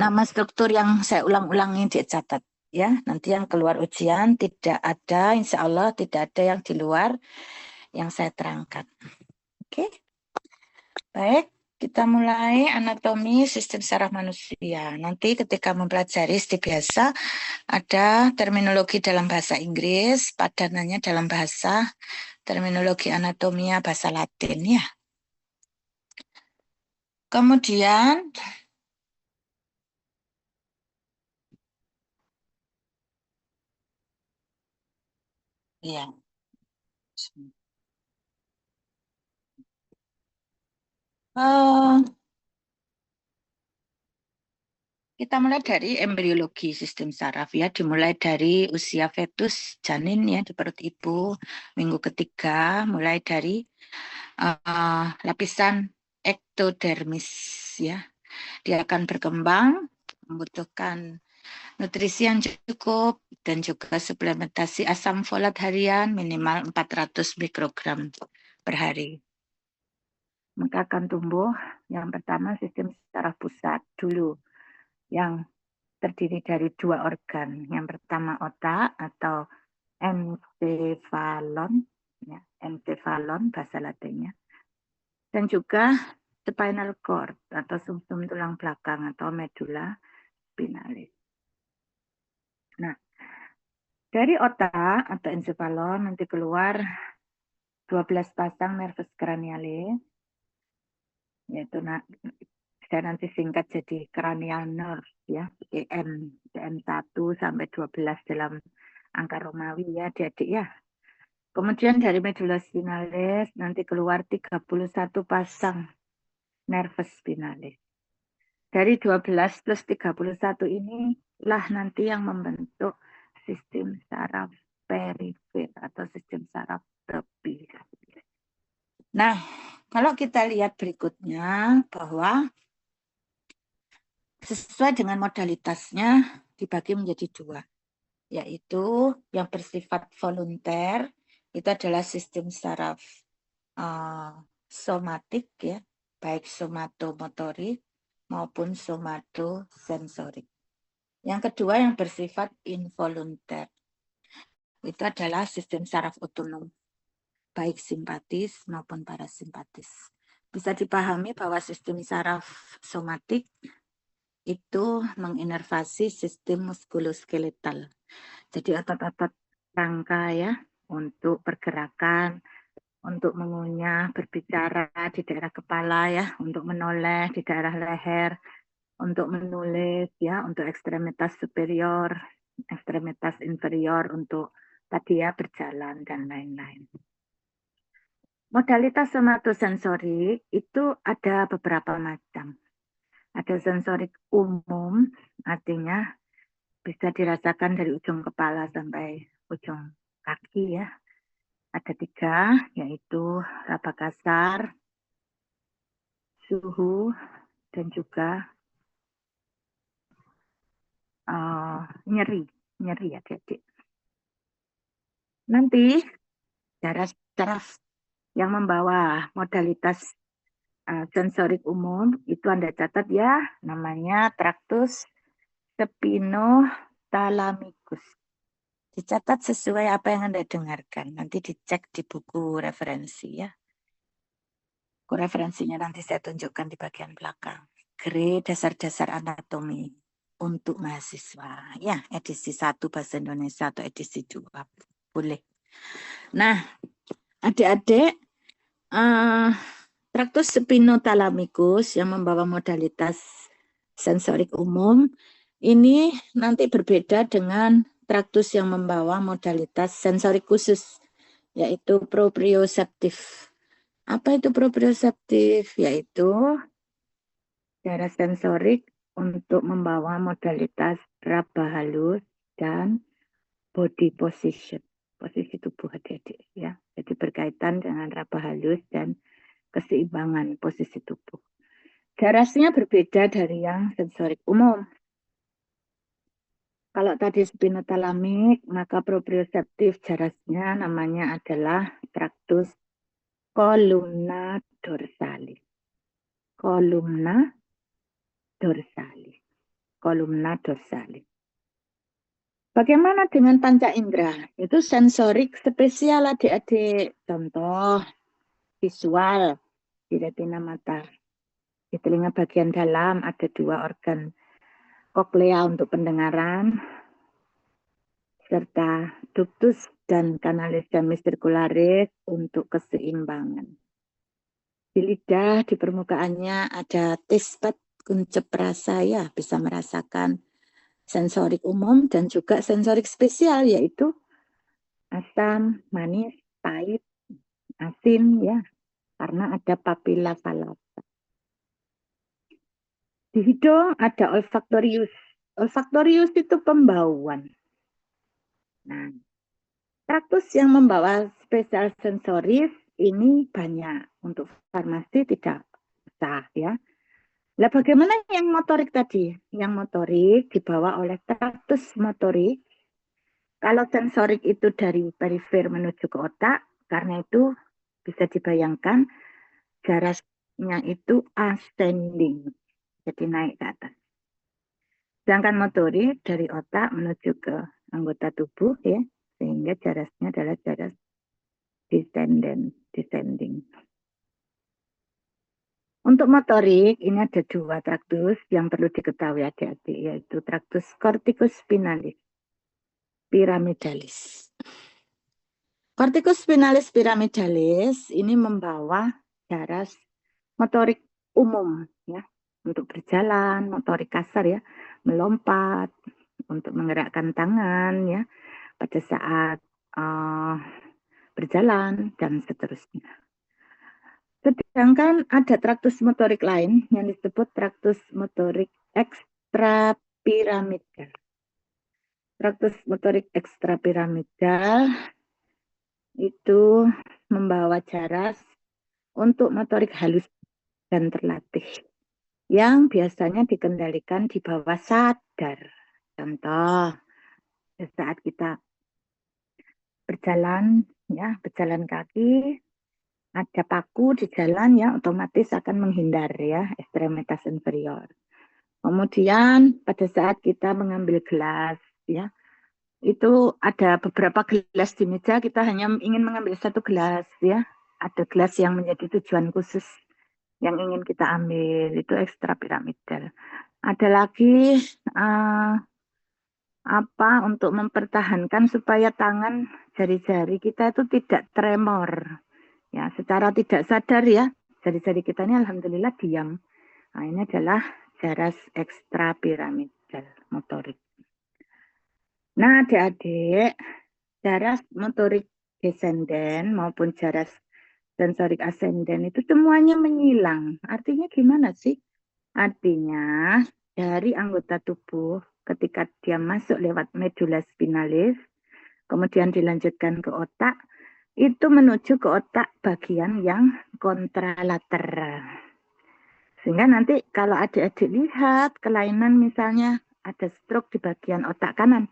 nama struktur yang saya ulang-ulangi dicatat ya. Nanti yang keluar ujian tidak ada, insya Allah tidak ada yang di luar yang saya terangkan. Oke, baik. Kita mulai anatomi sistem saraf manusia. Nanti ketika mempelajari seperti biasa, ada terminologi dalam bahasa Inggris, padanannya dalam bahasa terminologi anatomia bahasa Latin ya. Kemudian ya. Kita mulai dari embriologi sistem saraf ya, dimulai dari usia fetus janin ya di perut ibu minggu ketiga, mulai dari lapisan ektodermis ya. Dia akan berkembang, membutuhkan nutrisi yang cukup dan juga suplementasi asam folat harian minimal 400 mikrogram per hari. Maka akan tumbuh yang pertama sistem saraf pusat dulu yang terdiri dari dua organ. Yang pertama otak atau encephalon, ya, encephalon bahasa Latinnya, dan juga spinal cord atau sumsum tulang belakang atau medula spinalis. Nah, dari otak atau encephalon nanti keluar 12 pasang nervus cranialis, yaitu saya nanti singkat jadi cranial nerve ya, CN 1 sampai 12 dalam angka Romawi ya adik-adik ya. Kemudian dari medula spinalis nanti keluar 31 pasang nervus spinalis. Dari 12 plus 31 ini lah nanti yang membentuk sistem saraf perifer atau sistem saraf tepi. Nah, kalau kita lihat berikutnya bahwa sesuai dengan modalitasnya dibagi menjadi dua, yaitu yang bersifat volunter itu adalah sistem saraf somatik ya, baik somatomotorik maupun somatosensorik. Yang kedua yang bersifat involunter itu adalah sistem saraf otonom, baik simpatis maupun parasimpatis. Bisa dipahami bahwa sistem saraf somatik itu menginervasi sistem muskuloskeletal. Jadi otot-otot rangka ya untuk pergerakan, untuk mengunyah, berbicara di daerah kepala ya, untuk menoleh di daerah leher, untuk menulis ya, untuk ekstremitas superior, ekstremitas inferior untuk tadi ya berjalan dan lain-lain. Modalitas somatosensorik itu ada beberapa macam. Ada sensorik umum, artinya bisa dirasakan dari ujung kepala sampai ujung kaki ya. Ada 3, yaitu raba kasar, suhu, dan juga nyeri ya adik-adik. Nanti saraf yang membawa modalitas sensorik umum itu Anda catat ya, namanya traktus spinothalamikus. Dicatat sesuai apa yang Anda dengarkan. Nanti dicek di buku referensi ya. Buku referensinya nanti saya tunjukkan di bagian belakang. Grade dasar-dasar anatomi untuk mahasiswa. Ya, edisi 1 bahasa Indonesia atau edisi 2. Boleh. Nah, adik-adik, traktus spinothalamikus yang membawa modalitas sensorik umum ini nanti berbeda dengan traktus yang membawa modalitas sensorik khusus, yaitu proprioseptif. Apa itu proprioseptif? Yaitu daerah sensorik untuk membawa modalitas raba halus dan body position, posisi tubuh adik-adik ya. Jadi berkaitan dengan raba halus dan keseimbangan posisi tubuh. Jaraknya berbeda dari yang sensorik umum. Kalau tadi spinothalamik, maka proprioseptif jaraknya namanya adalah traktus columna dorsalis. Columna dorsalis. kolumna dorsalis. Bagaimana dengan panca indera? Itu sensorik spesial adik-adik. Contoh visual di retina mata. Di telinga bagian dalam ada 2 organ koklea untuk pendengaran, serta ductus dan kanalis semisirkularis untuk keseimbangan. Di lidah, di permukaannya ada taste bud, kuncep rasa, ya bisa merasakan sensorik umum dan juga sensorik spesial, yaitu asam, manis, pahit, asin, ya, karena ada papila palata. Di hidung ada olfaktorius. Olfaktorius itu pembauan. Nah, traktus yang membawa spesial sensoris ini banyak. Untuk farmasi tidak sah, ya. Lah bagaimana yang motorik tadi? Yang motorik dibawa oleh traktus motorik. Kalau sensorik itu dari perifer menuju ke otak, karena itu bisa dibayangkan jaraknya itu ascending, jadi naik ke atas. Sedangkan motorik dari otak menuju ke anggota tubuh, ya, sehingga jaraknya adalah jarak descending. Untuk motorik, ini ada 2 traktus yang perlu diketahui adik-adik, yaitu traktus corticospinalis piramidalis. Corticospinalis piramidalis ini membawa jaras motorik umum, ya, untuk berjalan, motorik kasar, ya, melompat, untuk menggerakkan tangan, ya, pada saat berjalan dan seterusnya. Sedangkan ada traktus motorik lain yang disebut traktus motorik ekstrapiramidal. Traktus motorik ekstrapiramidal itu membawa jaras untuk motorik halus dan terlatih yang biasanya dikendalikan di bawah sadar. Contoh, saat kita berjalan, ya, berjalan kaki, ada paku di jalan, ya, otomatis akan menghindar, ya, ekstremitas inferior. Kemudian pada saat kita mengambil gelas, ya, itu ada beberapa gelas di meja, kita hanya ingin mengambil 1 gelas, ya. Ada gelas yang menjadi tujuan khusus yang ingin kita ambil, itu ekstrapiramidal. Ada lagi untuk mempertahankan supaya tangan jari-jari kita itu tidak tremor. Ya, secara tidak sadar, ya, jari-jari kita ini alhamdulillah diam. Nah, ini adalah jaras ekstrapiramidal motorik. Nah, adik-adik, jaras motorik descendent maupun jaras sensorik ascendent itu semuanya menyilang. Artinya gimana sih? Artinya dari anggota tubuh ketika dia masuk lewat medula spinalis, kemudian dilanjutkan ke otak, itu menuju ke otak bagian yang kontralateral. Sehingga nanti kalau adik-adik lihat kelainan, misalnya ada stroke di bagian otak kanan,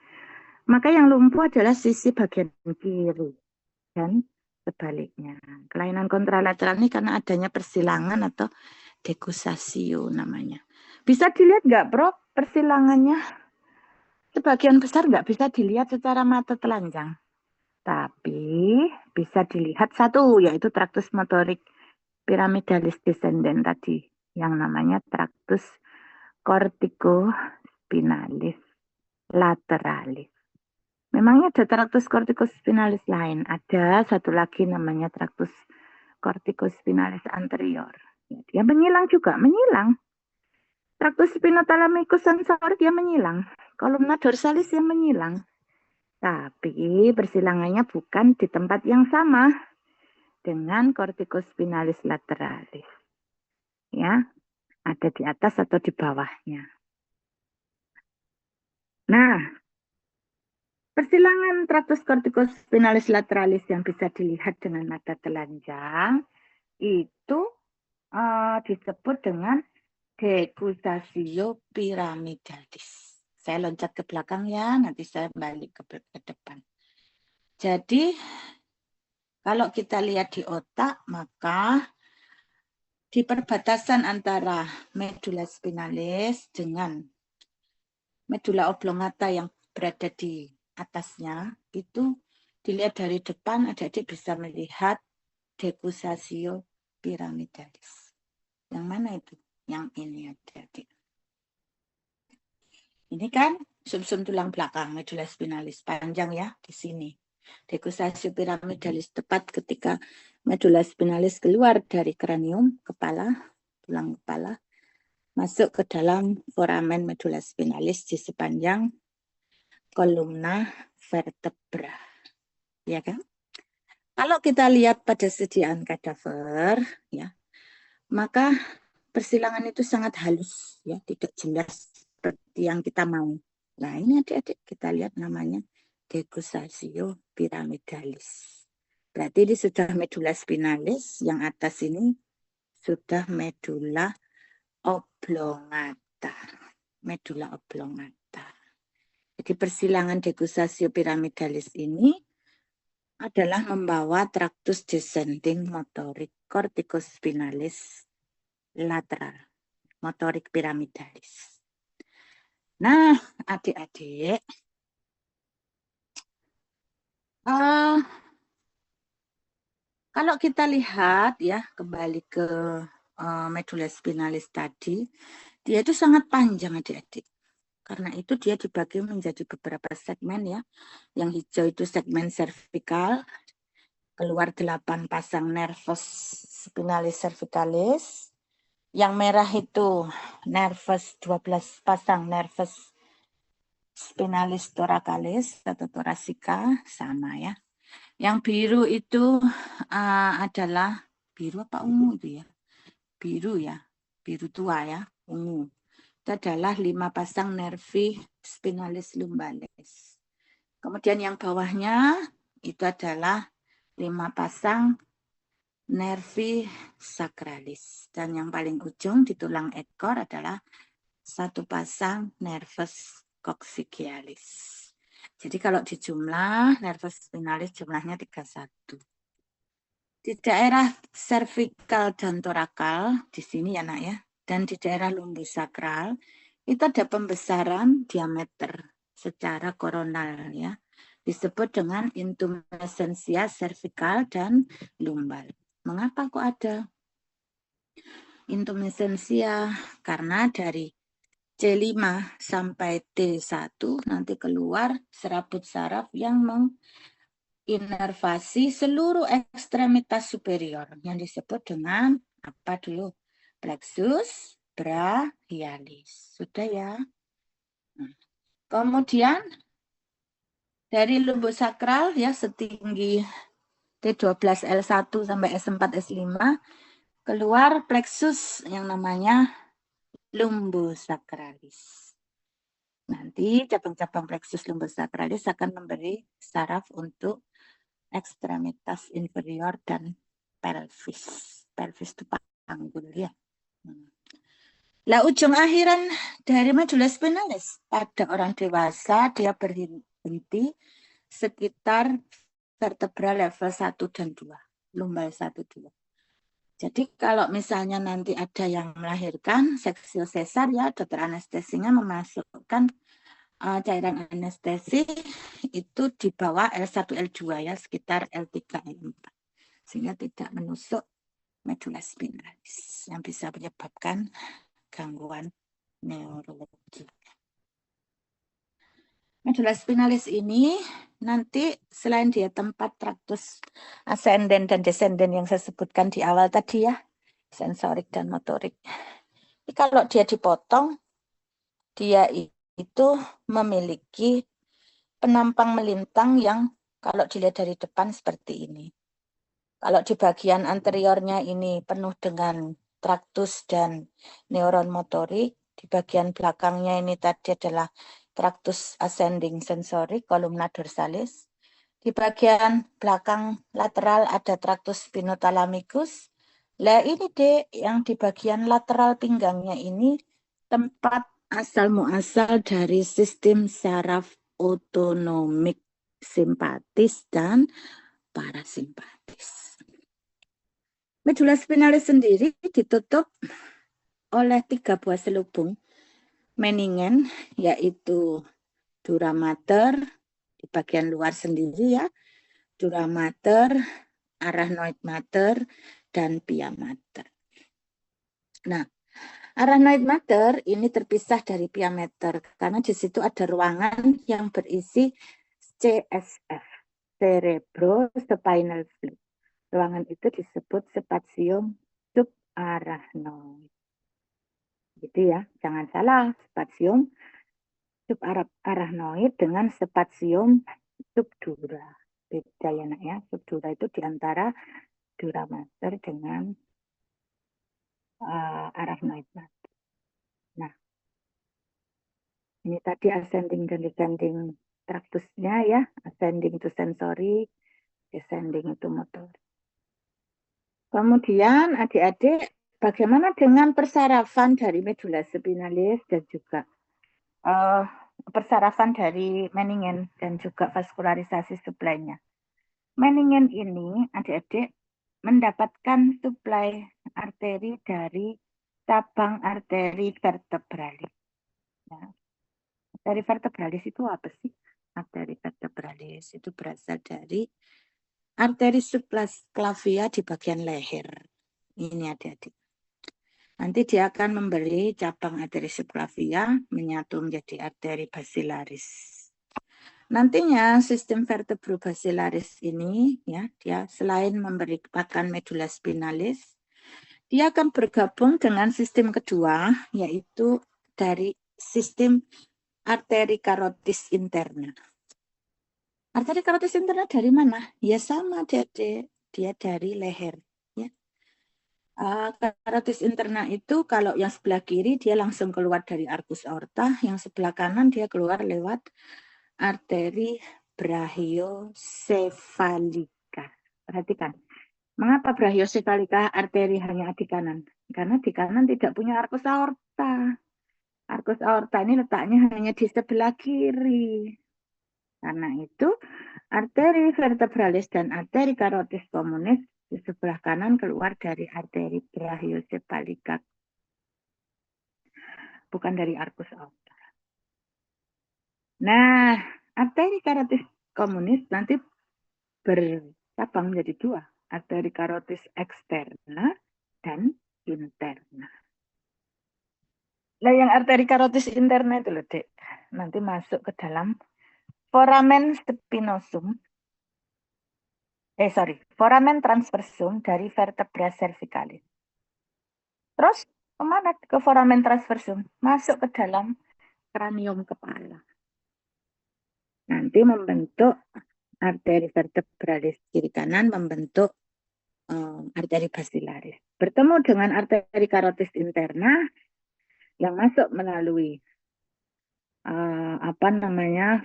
maka yang lumpuh adalah sisi bagian kiri dan sebaliknya. Kelainan kontralateral ini karena adanya persilangan atau dekusasio namanya. Bisa dilihat nggak, Bro, persilangannya? Sebagian besar nggak bisa dilihat secara mata telanjang. Tapi bisa dilihat satu, yaitu traktus motorik piramidalis descendent tadi, yang namanya traktus corticospinalis lateralis. Memangnya ada traktus corticospinalis lain? Ada satu lagi namanya traktus corticospinalis anterior. Dia menyilang juga, menyilang. Traktus spinothalamikus sensorik dia menyilang. Kolumna dorsalis yang menyilang. Tapi persilangannya bukan di tempat yang sama dengan corticospinalis lateralis. Ya, ada di atas atau di bawahnya. Nah, persilangan traktus corticospinalis lateralis yang bisa dilihat dengan mata telanjang itu disebut dengan dekusasio piramidalis. Saya loncat ke belakang, ya, nanti saya balik ke depan. Jadi, kalau kita lihat di otak, maka di perbatasan antara medula spinalis dengan medula oblongata yang berada di atasnya itu dilihat dari depan, adik-adik bisa melihat decussatio pyramidalis. Yang mana itu? Yang ini adik-adik. Ini kan sumsum tulang belakang medula spinalis panjang ya di sini. Decussatio pyramidalis tepat ketika medula spinalis keluar dari kranium kepala, tulang kepala, masuk ke dalam foramen medula spinalis di sepanjang kolumna vertebra. Ya kan? Kalau kita lihat pada sediaan kadaver ya, maka persilangan itu sangat halus ya, tidak jelas seperti yang kita mau. Nah, ini adik-adik kita lihat namanya decussatio pyramidalis. Berarti ini sudah medula spinalis, yang atas ini sudah medula oblongata. Medula oblongata. Jadi persilangan decussatio pyramidalis ini adalah membawa tractus descending motorik corticospinalis lateral, motorik pyramidalis. Nah, adik-adik, kalau kita lihat ya, kembali ke medula spinalis tadi, dia itu sangat panjang adik-adik. Karena itu dia dibagi menjadi beberapa segmen ya. Yang hijau itu segmen cervical, keluar 8 pasang nervus spinalis cervicalis. Yang merah itu nervus 12 pasang nervus spinalis thoracalis atau thoracika, sama ya. Yang biru itu adalah biru apa ungu itu ya? Biru ya, biru tua ya, ungu. Itu adalah 5 pasang nervi spinalis lumbalis. Kemudian yang bawahnya itu adalah 5 pasang nervi sacralis. Dan yang paling ujung di tulang ekor adalah 1 pasang nervus coccygealis. Jadi kalau dijumlah nervus spinalis jumlahnya 31. Di daerah cervical dan thoracal di sini ya nak ya, dan di daerah lumbus sakral itu ada pembesaran diameter secara koronal ya, disebut dengan intumescensia cervical dan lumbal. Mengapa kok ada intumescensia? Karena dari C5 sampai T1 nanti keluar serabut saraf yang menginervasi seluruh ekstremitas superior yang disebut dengan apa dulu? Plexus brachialis. Sudah ya. Kemudian dari lumbus sakral ya setinggi T12 L1 sampai S4 S5 keluar plexus yang namanya lumbus sacralis. Nanti cabang-cabang plexus lumbus sacralis akan memberi saraf untuk ekstremitas inferior dan pelvis. Pelvis itu panggul ya. Lah ujung akhiran dari medula spinalis pada orang dewasa dia berhenti sekitar vertebra level 1 dan 2, lumbal 1 2. Jadi kalau misalnya nanti ada yang melahirkan seksio sesar ya, dokter anestesinya memasukkan cairan anestesi itu di bawah L1 L2 ya, sekitar L3 L4. Sehingga tidak menusuk medula spinalis yang bisa menyebabkan gangguan neurologi. Medula spinalis ini nanti selain dia tempat tractus ascendens dan descendens yang saya sebutkan di awal tadi ya, sensorik dan motorik. Jadi kalau dia dipotong, dia itu memiliki penampang melintang yang kalau dilihat dari depan seperti ini. Kalau di bagian anteriornya ini penuh dengan traktus dan neuron motorik, di bagian belakangnya ini tadi adalah traktus ascending sensorik, kolumna dorsalis. Di bagian belakang lateral ada traktus spinothalamicus. Lah ini deh yang di bagian lateral pinggangnya ini tempat asal muasal dari sistem saraf otonomik simpatis dan parasimpatis. Medula spinalis sendiri ditutup oleh 3 buah selubung Meningen yaitu dura mater di bagian luar sendiri ya, dura mater, arachnoid mater, dan pia mater. Nah, arachnoid mater ini terpisah dari pia mater karena di situ ada ruangan yang berisi CSF, cerebrospinal fluid. Ruangan itu disebut spatium subarachnoid. Gitu ya, jangan salah, spatium subarachnoid dengan spatium subdura. Beda ya nak ya, subdura itu diantara dura mater dengan arachnoid mater. Nah, ini tadi ascending dan descending traktusnya ya, ascending itu sensory, descending itu motor. Kemudian adik-adik, bagaimana dengan persarafan dari medula spinalis dan juga persarafan dari meningen dan juga vaskularisasi suplainya. Meningen ini adik-adik mendapatkan suplai arteri dari cabang arteri vertebralis. Ya. Arteri vertebralis itu apa sih? Arteri vertebralis itu berasal dari arteri subclavia di bagian leher. Ini adik-adik. Nanti dia akan memberi cabang arteri subclavia menyatu menjadi arteri basilaris. Nantinya sistem vertebrobasilaris ini ya, dia selain memberi makan medula spinalis, dia akan bergabung dengan sistem kedua yaitu dari sistem arteri karotis interna. Arteri karotis interna dari mana? Ya sama dia dari leher. Ya. Karotis interna itu kalau yang sebelah kiri dia langsung keluar dari arcus aorta, yang sebelah kanan dia keluar lewat arteri brachiosephalika. Perhatikan, mengapa brachiosephalika arteri hanya di kanan? Karena di kanan tidak punya arcus aorta. Arcus aorta ini letaknya hanya di sebelah kiri. Karena itu, arteri vertebralis dan arteri karotis communis di sebelah kanan keluar dari arteri brachiosephalika, bukan dari arcus aorta. Nah, arteri karotis communis nanti bercabang menjadi dua, arteri karotis eksterna dan interna. Nah, yang arteri karotis interna itu loh, Dek, nanti masuk ke dalam foramen spinosum, foramen transversum dari vertebra cervicalis. Terus kemana ke foramen transversum? Masuk ke dalam kranium kepala. Nanti membentuk arteri vertebralis kiri kanan, membentuk arteri basilaris. Bertemu dengan arteri karotis interna yang masuk melalui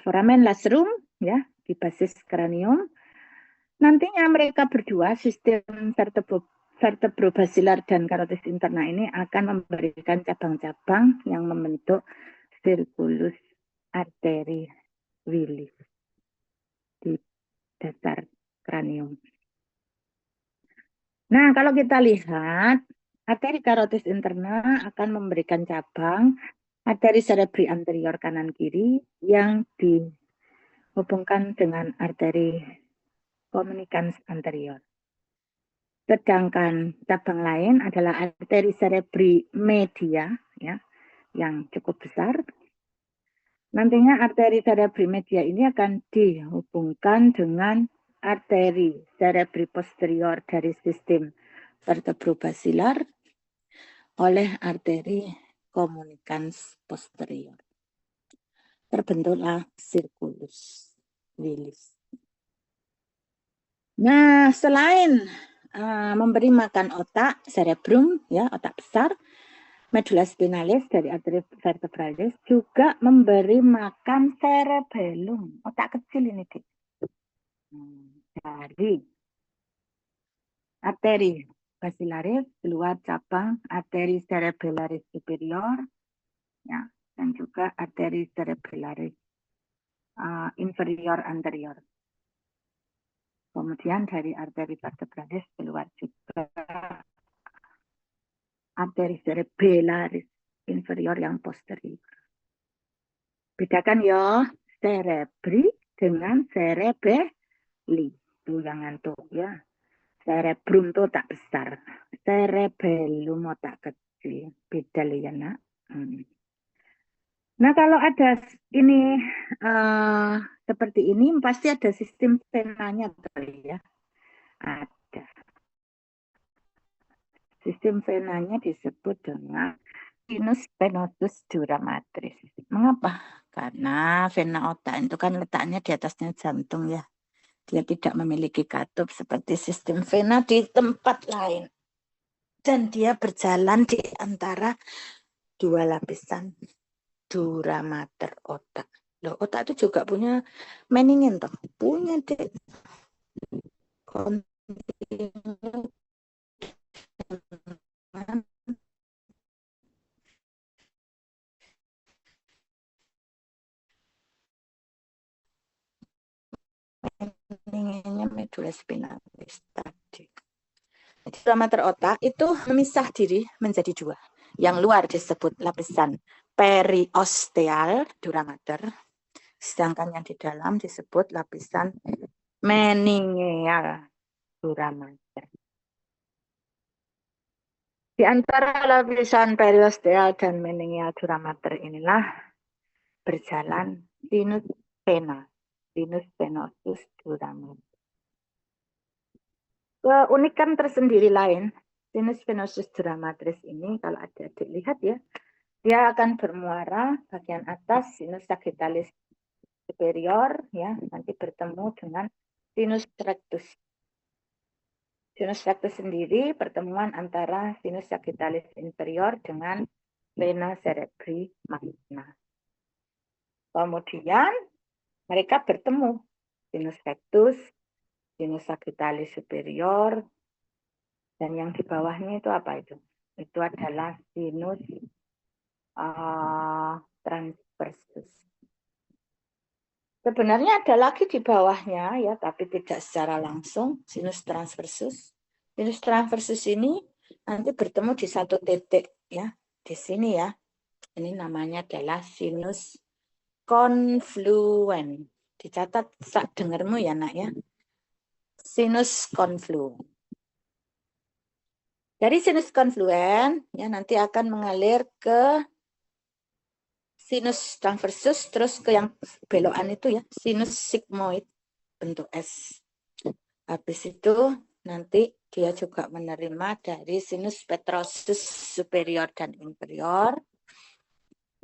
foramen lacerum ya di basis kranium. Nantinya mereka berdua, sistem vertebrobasilar dan karotis interna ini akan memberikan cabang-cabang yang membentuk circulus arteri wilis di dasar kranium. Nah, kalau kita lihat, arteri karotis interna akan memberikan cabang arteri cerebri anterior kanan kiri yang dihubungkan dengan arteri communicans anterior. Sedangkan cabang lain adalah arteri cerebri media ya, yang cukup besar. Nantinya arteri cerebri media ini akan dihubungkan dengan arteri cerebri posterior dari sistem vertebrobasilar oleh arteri communicans posterior. Terbentuklah circulus wilis. Nah, selain memberi makan otak, cerebrum, ya otak besar, medula spinalis dari arteri vertebralis juga memberi makan cerebellum, otak kecil ini, Dik. Dari arteri basilaris keluar cabang arteri cerebellaris superior, ya, dan juga arteri cerebellaris inferior anterior. Kemudian dari arteri vertebralis keluar juga arteri cerebellaris inferior yang posterior. Bedakan ya cerebri dengan cerebelli. Itu yang ngantuk ya. Cerebrum tuh tak besar. Cerebellum tak kecil. Beda ya nak. Nah kalau ada ini seperti ini pasti ada sistem venanya ya. Ada. Sistem venanya disebut dengan sinus venosus dura matris. Mengapa? Karena vena otak itu kan letaknya di atasnya jantung ya. Dia tidak memiliki katup seperti sistem vena di tempat lain. Dan dia berjalan di antara dua lapisan dura mater otak. Loh, otak itu juga punya meningin toh. Punya deh. Meninginnya medula spinalis tadi. Dura mater otak itu memisah diri menjadi dua. Yang luar disebut lapisan periosteal dura mater, sedangkan yang di dalam disebut lapisan meningeal dura mater. Di antara lapisan periosteal dan meningeal dura mater inilah berjalan sinus vena, sinus venosus dura mater. Keunikan tersendiri lain, sinus venosus dura matris ini kalau ada dilihat ya, dia akan bermuara bagian atas sinus sagittalis superior ya, nanti bertemu dengan sinus rectus. Sinus rectus sendiri pertemuan antara sinus sagittalis inferior dengan vena cerebri magna. Kemudian mereka bertemu sinus rectus, sinus sagittalis superior, dan yang di bawahnya itu apa itu? Itu adalah sinus transversus. Sebenarnya ada lagi di bawahnya ya, tapi tidak secara langsung sinus transversus. Sinus transversus ini nanti bertemu di satu titik ya, di sini ya. Ini namanya adalah sinus confluent. Dicatat sak dengermu ya nak ya. Sinus confluent. Dari sinus confluent ya nanti akan mengalir ke sinus transversus, terus ke yang belokan itu ya, sinus sigmoid bentuk S. Habis itu nanti dia juga menerima dari sinus petrosus superior dan inferior,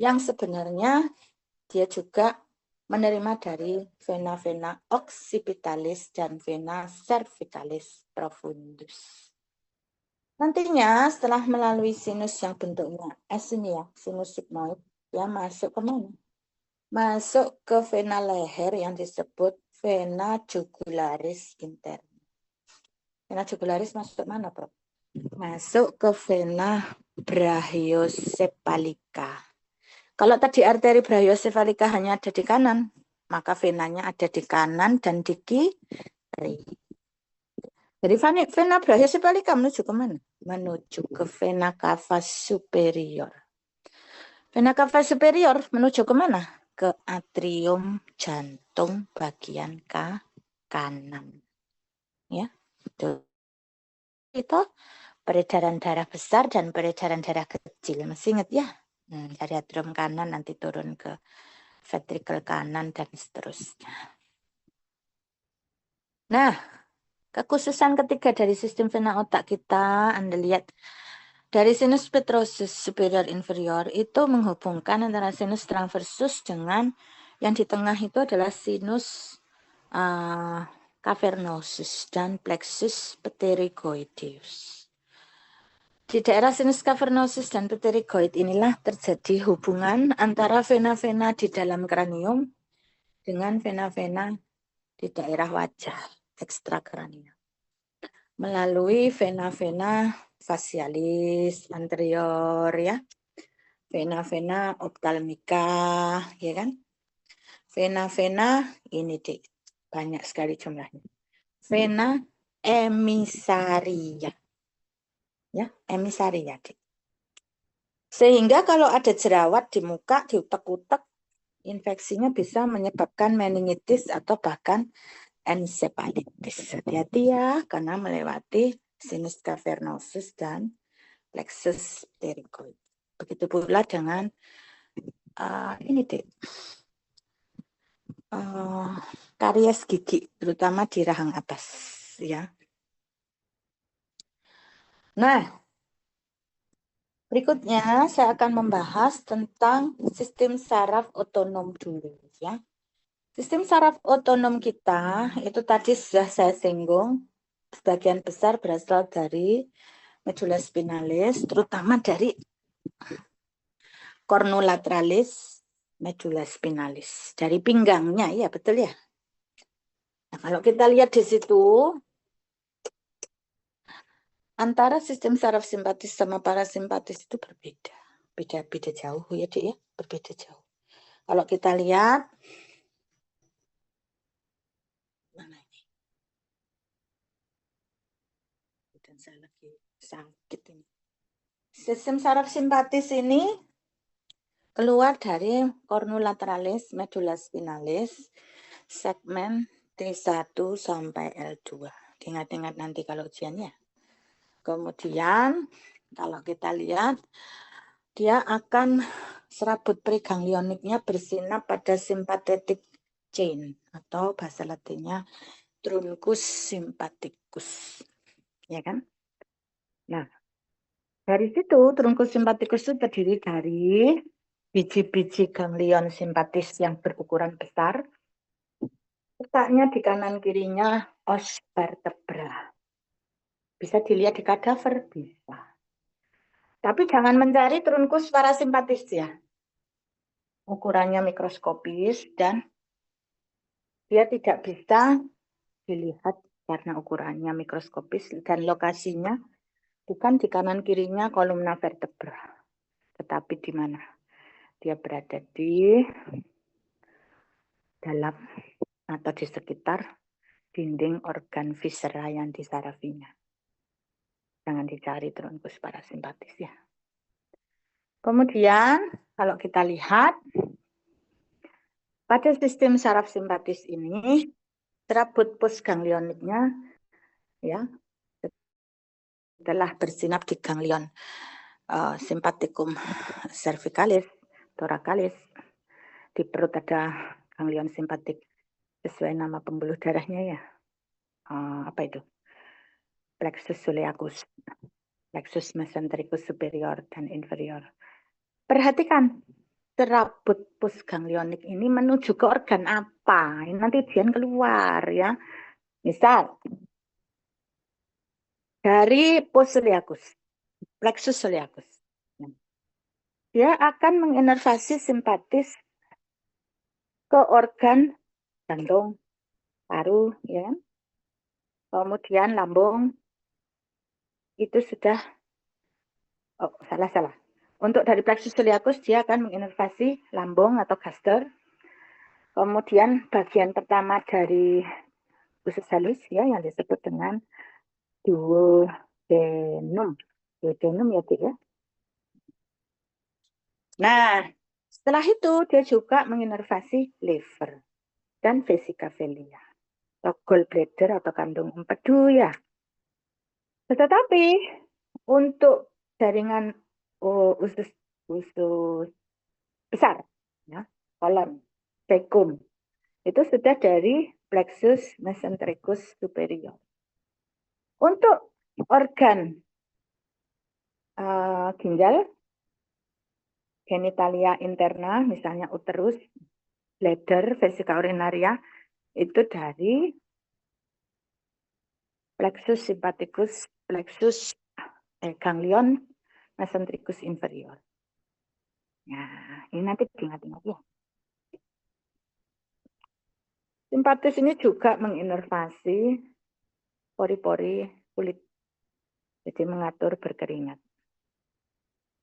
yang sebenarnya dia juga menerima dari vena-vena occipitalis dan vena cervicalis profundus. Nantinya setelah melalui sinus yang bentuknya S ini ya, sinus sigmoid, ya masuk ke mana? Masuk ke vena leher yang disebut vena jugularis intern. Vena jugularis masuk mana, Prof? Masuk ke vena brachiosephalika. Kalau tadi arteri brachiosephalika hanya ada di kanan, maka venanya ada di kanan dan di kiri. Jadi vena brachiosephalika menuju ke mana? Menuju ke vena cava superior. Vena cava superior menuju ke mana? Ke atrium jantung bagian kanan. Ya, itu peredaran darah besar dan peredaran darah kecil. Masih ingat ya? Dari atrium kanan nanti turun ke ventrikel kanan dan seterusnya. Nah, kekhususan ketiga dari sistem vena otak kita, Anda lihat dari sinus petrosus superior inferior itu menghubungkan antara sinus transversus dengan yang di tengah itu adalah sinus cavernosus dan plexus pterygoideus. Di daerah sinus cavernosus dan pterygoid inilah terjadi hubungan antara vena-vena di dalam kranium dengan vena-vena di daerah wajah ekstrakranial. Melalui vena-vena facialis anterior ya, vena-vena optalmika ya kan, vena-vena ini dik, banyak sekali jumlahnya, vena emisaria ya, emisaria dik. Sehingga kalau ada jerawat di muka diutek-utek Infeksinya bisa menyebabkan meningitis atau bahkan encephalitis. Hati-hati ya, karena melewati sinus cavernosus dan plexus pterygoid. Begitu pula dengan ini deh, karies gigi, terutama di rahang atas, ya. Nah, berikutnya saya akan membahas tentang sistem saraf otonom dulu, ya. Sistem saraf otonom kita itu tadi sudah saya singgung, sebagian besar berasal dari medulla spinalis, terutama dari cornu lateralis medulla spinalis, dari pinggangnya, ya betul ya. Nah, kalau kita lihat di situ, antara sistem saraf simpatis sama parasimpatis itu berbeda. Beda jauh ya, Dik ya, berbeda jauh. Kalau kita lihat, mana ini? Dan saya lagi sakit ini. Sistem saraf simpatis ini keluar dari cornu lateralis medulla spinalis segmen T1 sampai L2. Ingat-ingat nanti kalau ujiannya. Kemudian kalau kita lihat, dia akan serabut preganglioniknya bersinap pada sympathetic chain atau bahasa latinnya truncus sympathicus. Ya kan? Nah, dari situ truncus sympathicus itu terdiri dari biji-biji ganglion simpatis yang berukuran besar. Letaknya di kanan kirinya os vertebra. Bisa dilihat di kadaver, bisa. Tapi jangan mencari truncus parasimpatis ya. Ukurannya mikroskopis dan dia tidak bisa dilihat karena ukurannya mikroskopis dan lokasinya bukan di kanan kirinya kolumna vertebra, tetapi di mana? Dia berada di dalam atau di sekitar dinding organ viscera yang disarafinya. Jangan dicari truncus parasimpatis ya. Kemudian kalau kita lihat pada sistem saraf simpatis ini serabut postganglioniknya ya setelah bersinap di ganglion sympathicum cervicalis, thoracalis, di perut ada ganglion simpatik sesuai nama pembuluh darahnya ya. Apa itu? Plexus soleus, plexus mesentericus superior dan inferior. Perhatikan, serabut postganglionik ini menuju ke organ apa? Ini nanti ujian keluar ya. Misal, dari pus soleus, plexus soleus. Dia akan menginervasi simpatis ke organ jantung, paru, ya. Kemudian lambung, itu sudah, salah. Untuk dari plexus soleus dia akan menginervasi lambung atau gaster. Kemudian bagian pertama dari usus halus ya yang disebut dengan duodenum. Duodenum ya, Dik ya. Nah, setelah itu dia juga menginervasi liver dan vesica velia atau gallbladder atau kandung empedu ya. Tetapi untuk jaringan usus besar, ya, kolon, cecum, itu sudah dari plexus mesentericus superior. Untuk organ ginjal, genitalia interna, misalnya uterus, bladder, vesica urinaria, itu dari plexus sympathicus, plexus ganglion mesentericus inferior. Nah, ini nanti diingat-ingat ya. Simpatis ini juga menginervasi pori-pori kulit, jadi mengatur berkeringat.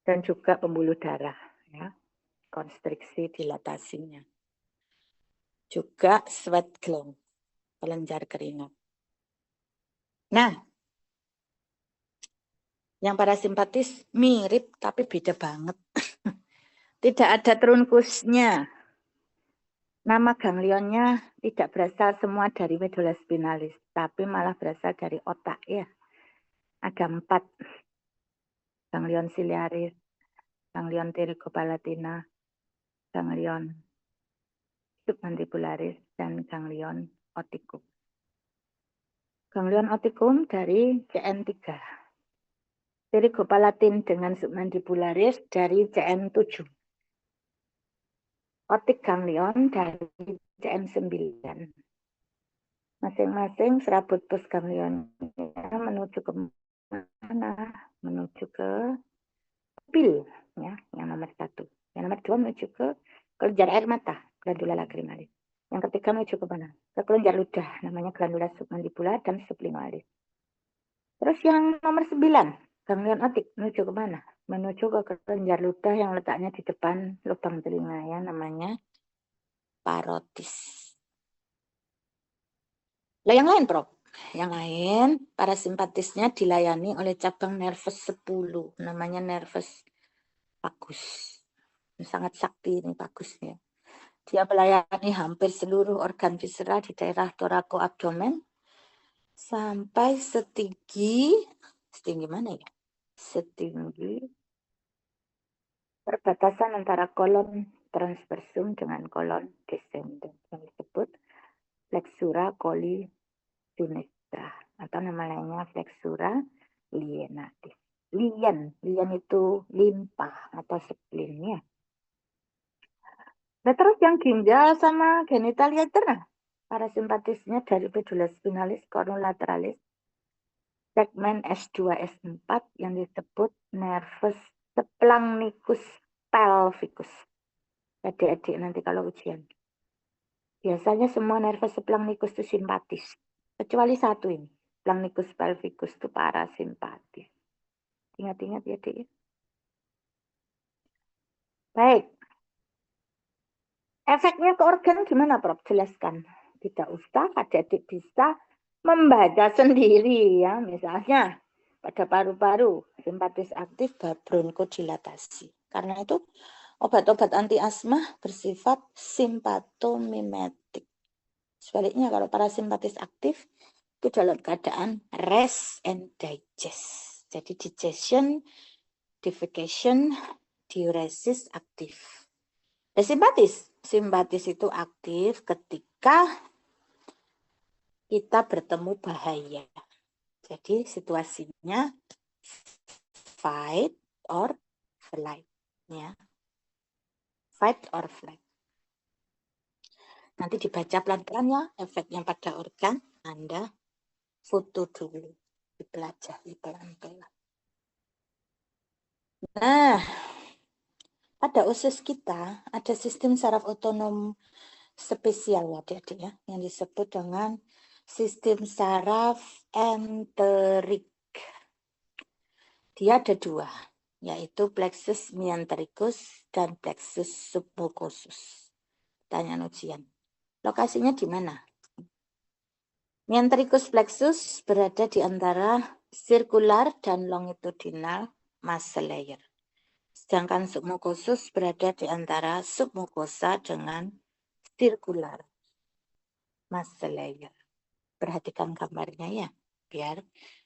Dan juga pembuluh darah, ya, konstriksi dilatasinya. Juga sweat gland, kelenjar keringat. Nah, yang parasimpatis mirip tapi beda banget. Tidak ada truncusnya. Nama ganglionnya tidak berasal semua dari medulla spinalis, tapi malah berasal dari otak ya. Ada 4. Ganglion ciliaris, ganglion pterygopalatina, ganglion submandibularis, dan ganglion oticum. Ganglion oticum dari CN3. Pterygopalatin dengan submandibularis dari CN7. Otik ganglion dari CN9. Masing-masing serabut postganglionnya menuju ke mana? Menuju ke pupil, ya, yang nomor 1. Yang nomor 2 menuju ke kelenjar air mata, glandula lacrimalis. Yang ketiga menuju ke mana? Ke kelenjar ludah, namanya glandula submandibular dan sublinalis. Terus yang nomor 9, ganglion otik menuju ke mana? Menuju ke kelenjar ludah yang letaknya di depan lubang telinga, ya, namanya parotis. Lah yang lain, Prof. Yang lain, parasimpatisnya dilayani oleh cabang nervus 10, namanya nervus vagus. Sangat sakti ini bagusnya. Dia melayani hampir seluruh organ visceral di daerah torakoabdomen sampai setinggi mana ya? Setinggi perbatasan antara kolon transversum dengan kolon descendens yang disebut flexura coli sinistra atau nama lainnya flexura lienatis. Lien itu limpa atau spleen ya. Nah, terus yang ginjal sama genitalia itu nah, parasimpatisnya dari medulla spinalis cornulateralis segmen S2 S4 yang disebut nervus subclavius pelvicus. Adik-adik nanti kalau ujian. Biasanya semua nervus subclavius itu simpatis. Kecuali satu ini, subclavius pelvicus itu parasimpatis. Ingat-ingat ya, Dik. Baik. Efeknya ke organ gimana, Prof? Jelaskan. Tidak usah, adik-adik bisa membaca sendiri ya. Misalnya pada paru-paru, simpatis aktif bronkodilatasi. Karena itu obat-obat anti asma bersifat simpatomimetik. Sebaliknya kalau parasimpatis aktif itu dalam keadaan rest and digest. Jadi digestion, defecation, diuresis aktif. Simpatis itu aktif ketika kita bertemu bahaya. Jadi situasinya fight or flight, ya. Fight or flight. Nanti dibaca pelan-pelan ya efeknya pada organ. Anda foto dulu, dipelajari pelan-pelan. Nah, pada usus kita ada sistem saraf otonom spesial ya adik-adik ya, yang disebut dengan sistem saraf enterik. Dia ada 2, yaitu plexus mesentericus dan plexus submucosus. Pertanyaan ujian. Lokasinya di mana? Mesentericus plexus berada di antara circular dan longitudinal muscle layer. Sedangkan submucosus berada di antara submucosa dengan circular muscle layer. Perhatikan gambarnya ya, biar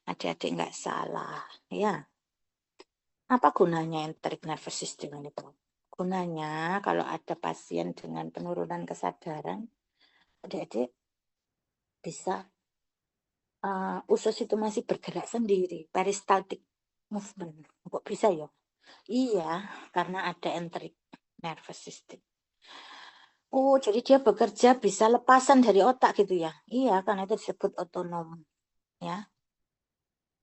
adik-adik nggak salah ya. Apa gunanya enteric nervous system ini, Prof? Gunanya kalau ada pasien dengan penurunan kesadaran, adik-adik bisa usus itu masih bergerak sendiri, peristaltic movement. Kok bisa ya? Iya, karena ada enteric nervous system. Oh, jadi dia bekerja bisa lepasan dari otak gitu ya? Iya, karena itu disebut otonom, ya,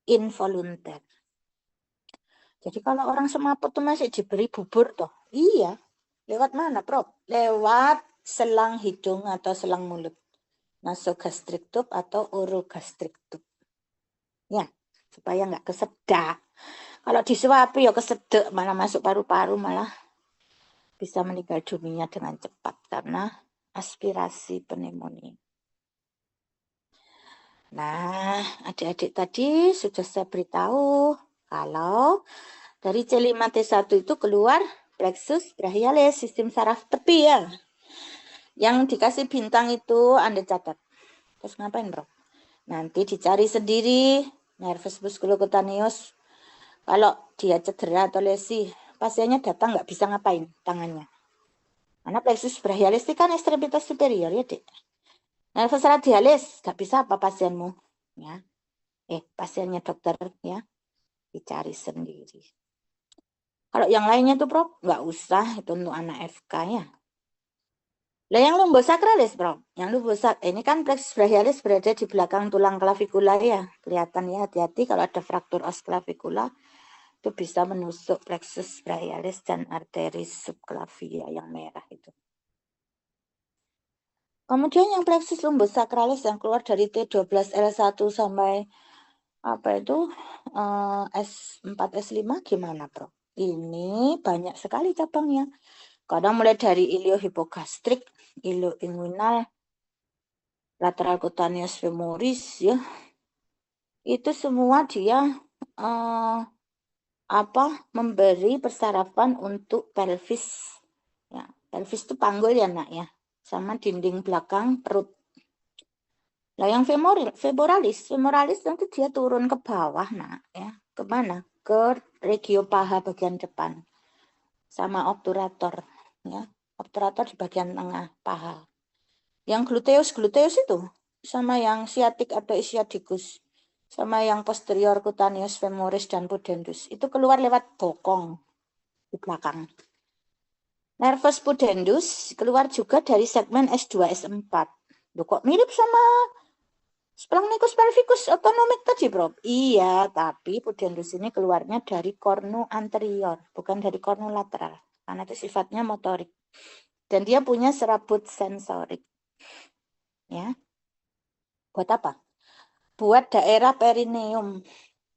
involuntar. Jadi kalau orang semaput tuh masih diberi bubur toh? Iya. Lewat mana, Prof? Lewat selang hidung atau selang mulut. Nasogastric tube atau orogastric tube. Ya, supaya nggak kesedak. Kalau disuapi ya kesedek, malah masuk paru-paru, malah bisa meninggal dunia dengan cepat karena aspirasi pneumonia. Nah, adik-adik tadi sudah saya beritahu kalau dari C5T1 itu keluar plexus brachialis, sistem saraf tepi ya. Yang dikasih bintang itu Anda catat. Terus ngapain, Bro? Nanti dicari sendiri nervus musculocutaneus. Kalau dia cedera atau lesi, pasiennya datang nggak bisa ngapain tangannya. Karena plexus brachialis itu kan ekstremitas superior ya, Dek. Nervus radialis, nggak bisa apa pasienmu. Ya. Pasiennya dokter ya, dicari sendiri. Kalau yang lainnya tuh, Prof, nggak usah, itu untuk anak FK ya. Lah yang lumbosakralis, Prof. Yang ini kan plexus brachialis berada di belakang tulang klavikula ya. Kelihatan ya, hati-hati kalau ada fraktur os klavikula itu bisa menusuk plexus brachialis dan arteris subclavia yang merah itu. Kemudian yang plexus lumbosakralis yang keluar dari T12L1 sampai apa itu S4 S5 gimana, Bro? Ini banyak sekali cabangnya. Kadang mulai dari iliohipogastrik, ilioinguinal, lateral cutaneous femoris ya. Itu semua dia memberi persarafan untuk pelvis. Ya, pelvis itu panggul ya, Nak ya. Sama dinding belakang perut. Nah, yang femoralis nanti dia turun ke bawah, Nak ya. Kemana? Ke regio paha bagian depan. Sama obturator ya. Obturator di bagian tengah paha. Yang gluteus itu sama yang sciatic atau ischiadicus sama yang posterior cutaneous femoris dan pudendus itu keluar lewat bokong di belakang. Nervus pudendus keluar juga dari segmen S2 S4. Loh, kok mirip sama splagnicus pelvicus autonomic tadi, Bro? Iya, tapi pudendus ini keluarnya dari cornu anterior, bukan dari cornu lateral. Karena itu sifatnya motorik. Dan dia punya serabut sensorik. Ya. Buat apa? Buat daerah perineum.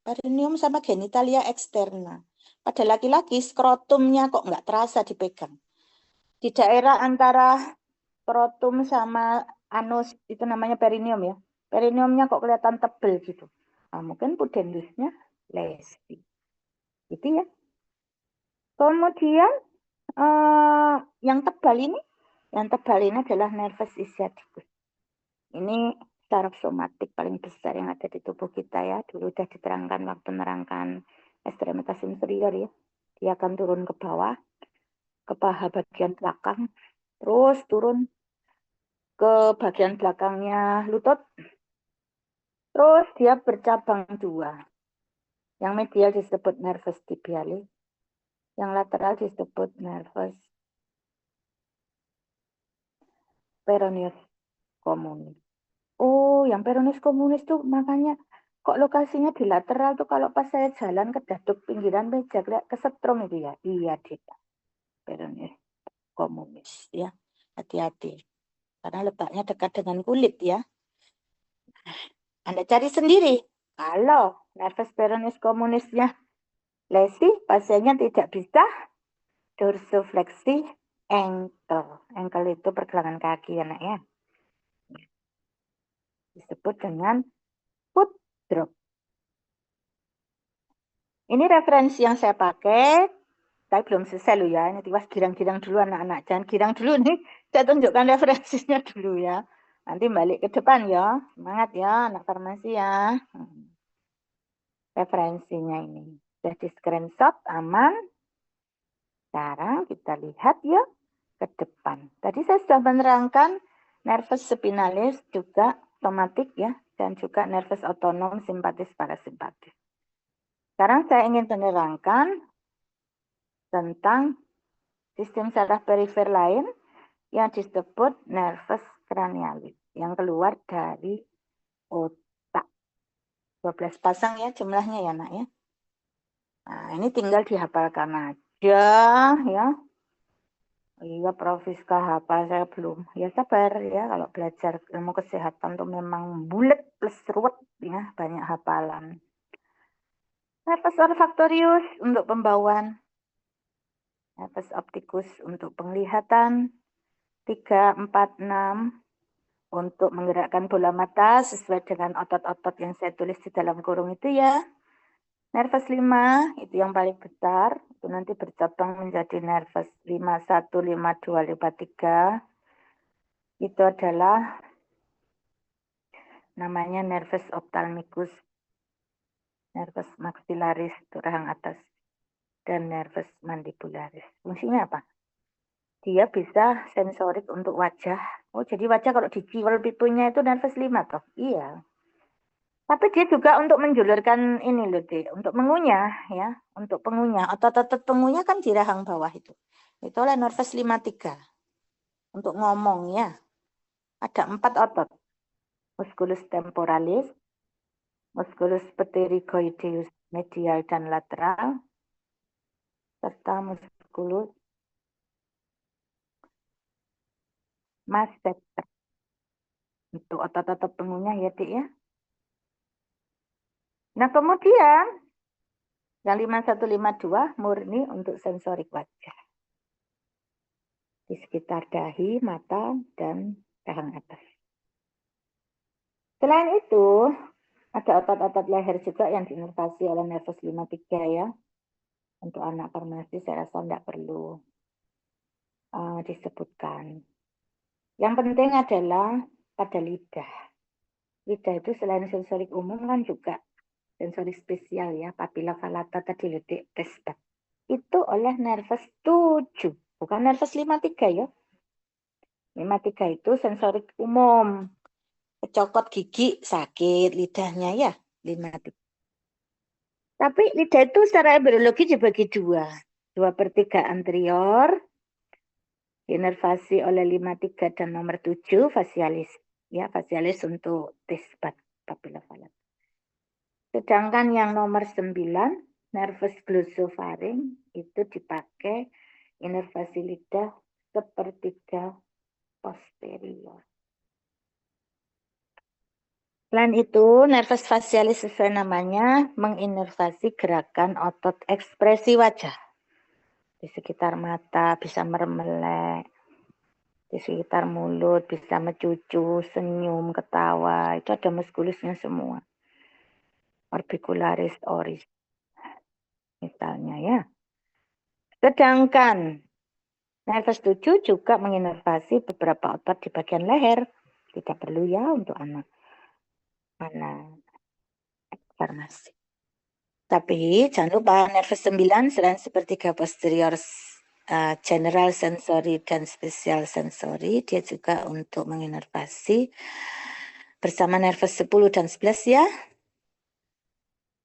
Perineum sama genitalia eksterna. Pada laki-laki, skrotumnya kok nggak terasa dipegang. Di daerah antara skrotum sama anus, itu namanya perineum ya. Perineumnya kok kelihatan tebel gitu. Nah, mungkin pudendusnya lesi. Gitu ya. Kemudian yang tebal ini adalah nervus ischiadicus. Ini saraf somatik paling besar yang ada di tubuh kita ya. Dulu sudah diterangkan waktu menerangkan ekstremitas inferior ya. Dia akan turun ke bawah, ke paha bagian belakang, terus turun ke bagian belakangnya lutut. Terus dia bercabang dua. Yang medial disebut nervus tibialis, yang lateral disebut nervus peroneus communis. Oh, yang peroneus communis tuh makanya kok lokasinya di lateral tuh kalau pas saya jalan ke daduk pinggiran meja kesetrum itu ya. Iya, Dita. Peroneus communis ya. Hati-hati. Karena letaknya dekat dengan kulit ya. Anda cari sendiri. Kalau nervus peroneus communisnya lesi, pasiennya tidak bisa dorsifleksi ankle. Ankle itu pergelangan kaki ya, Nak ya. Disebut dengan foot drop. Ini referensi yang saya pakai, tapi belum selesai loh ya. Ini tiwas girang-girang dulu anak-anak. Jangan girang dulu nih. Saya tunjukkan referensinya dulu ya. Nanti balik ke depan ya. Semangat ya anak farmasi ya. Referensinya ini. Sudah di screenshot, aman. Sekarang kita lihat ya ke depan. Tadi saya sudah menerangkan nervus spinalis juga somatik ya. Dan juga nervus otonom simpatis parasimpatis. Sekarang saya ingin menerangkan tentang sistem saraf perifer lain yang disebut nervus cranialis yang keluar dari otak. 12 pasang ya jumlahnya ya, Nak ya. Nah, ini tinggal dihafalkan aja ya. Iya, Prof. Fiska hafal saya belum. Ya sabar ya kalau belajar ilmu kesehatan tuh memang bulet plus ruwet ya, banyak hafalan. Nervus olfactorius untuk pembauan. Nervus opticus untuk penglihatan. 3, 4, 6 untuk menggerakkan bola mata sesuai dengan otot-otot yang saya tulis di dalam kurung itu ya. Nervus 5 itu yang paling besar, itu nanti bercabang menjadi nervus 51, 52, 53. itu adalah namanya nervus ophthalmicus, nervus maxillaris rahang atas, dan nervus mandibularis. Fungsinya apa? Dia bisa sensorik untuk wajah. Oh, jadi wajah kalau diciwel pipinya itu nervus 5 toh? Iya. Tapi dia juga untuk menjulurkan ini loh, Dek, untuk mengunyah ya, untuk pengunyah. Otot-otot pengunyah kan di rahang bawah itu. Itu oleh nervus 53. Untuk ngomong ya. Ada 4 otot. Musculus temporalis, musculus pterygoideus medial dan lateral, serta musculus masseter. Untuk otot-otot pengunyah ya, Dik ya. Nah, kemudian yang 5152 murni untuk sensorik wajah. Di sekitar dahi, mata, dan rahang atas. Selain itu, ada otot-otot leher juga yang diinervasi oleh nervus 53 ya. Untuk anak farmasi saya rasa tidak perlu disebutkan. Yang penting adalah pada lidah. Lidah itu selain sensorik umum kan juga sensorik spesial ya. Papila falata tadi ledik tesbat. Itu oleh nervus 7. Bukan nervus 53 ya. 53 itu sensorik umum. Kecokot gigi sakit lidahnya ya. 53. Tapi lidah itu secara embriologi dibagi 2. 2/3 anterior, diinervasi oleh 53 dan nomor 7 facialis. Ya, facialis untuk tisbat papila falata. Sedangkan yang nomor 9, nervus glosopharynx itu dipakai inervasi lidah sepertiga posterior. Selain itu, nervus facialis sesuai namanya menginervasi gerakan otot ekspresi wajah. Di sekitar mata bisa meremelek, di sekitar mulut bisa mencucu, senyum, ketawa. Itu ada muskulusnya semua. Orbicularis oris. Misalnya ya. Sedangkan nervus 7 juga menginervasi beberapa otot di bagian leher. Tidak perlu ya untuk anak farmasi. Tapi jangan lupa nervus 9 selain sepertiga posterior general sensory dan spesial sensory, dia juga untuk menginervasi bersama nervus 10 dan 11 ya.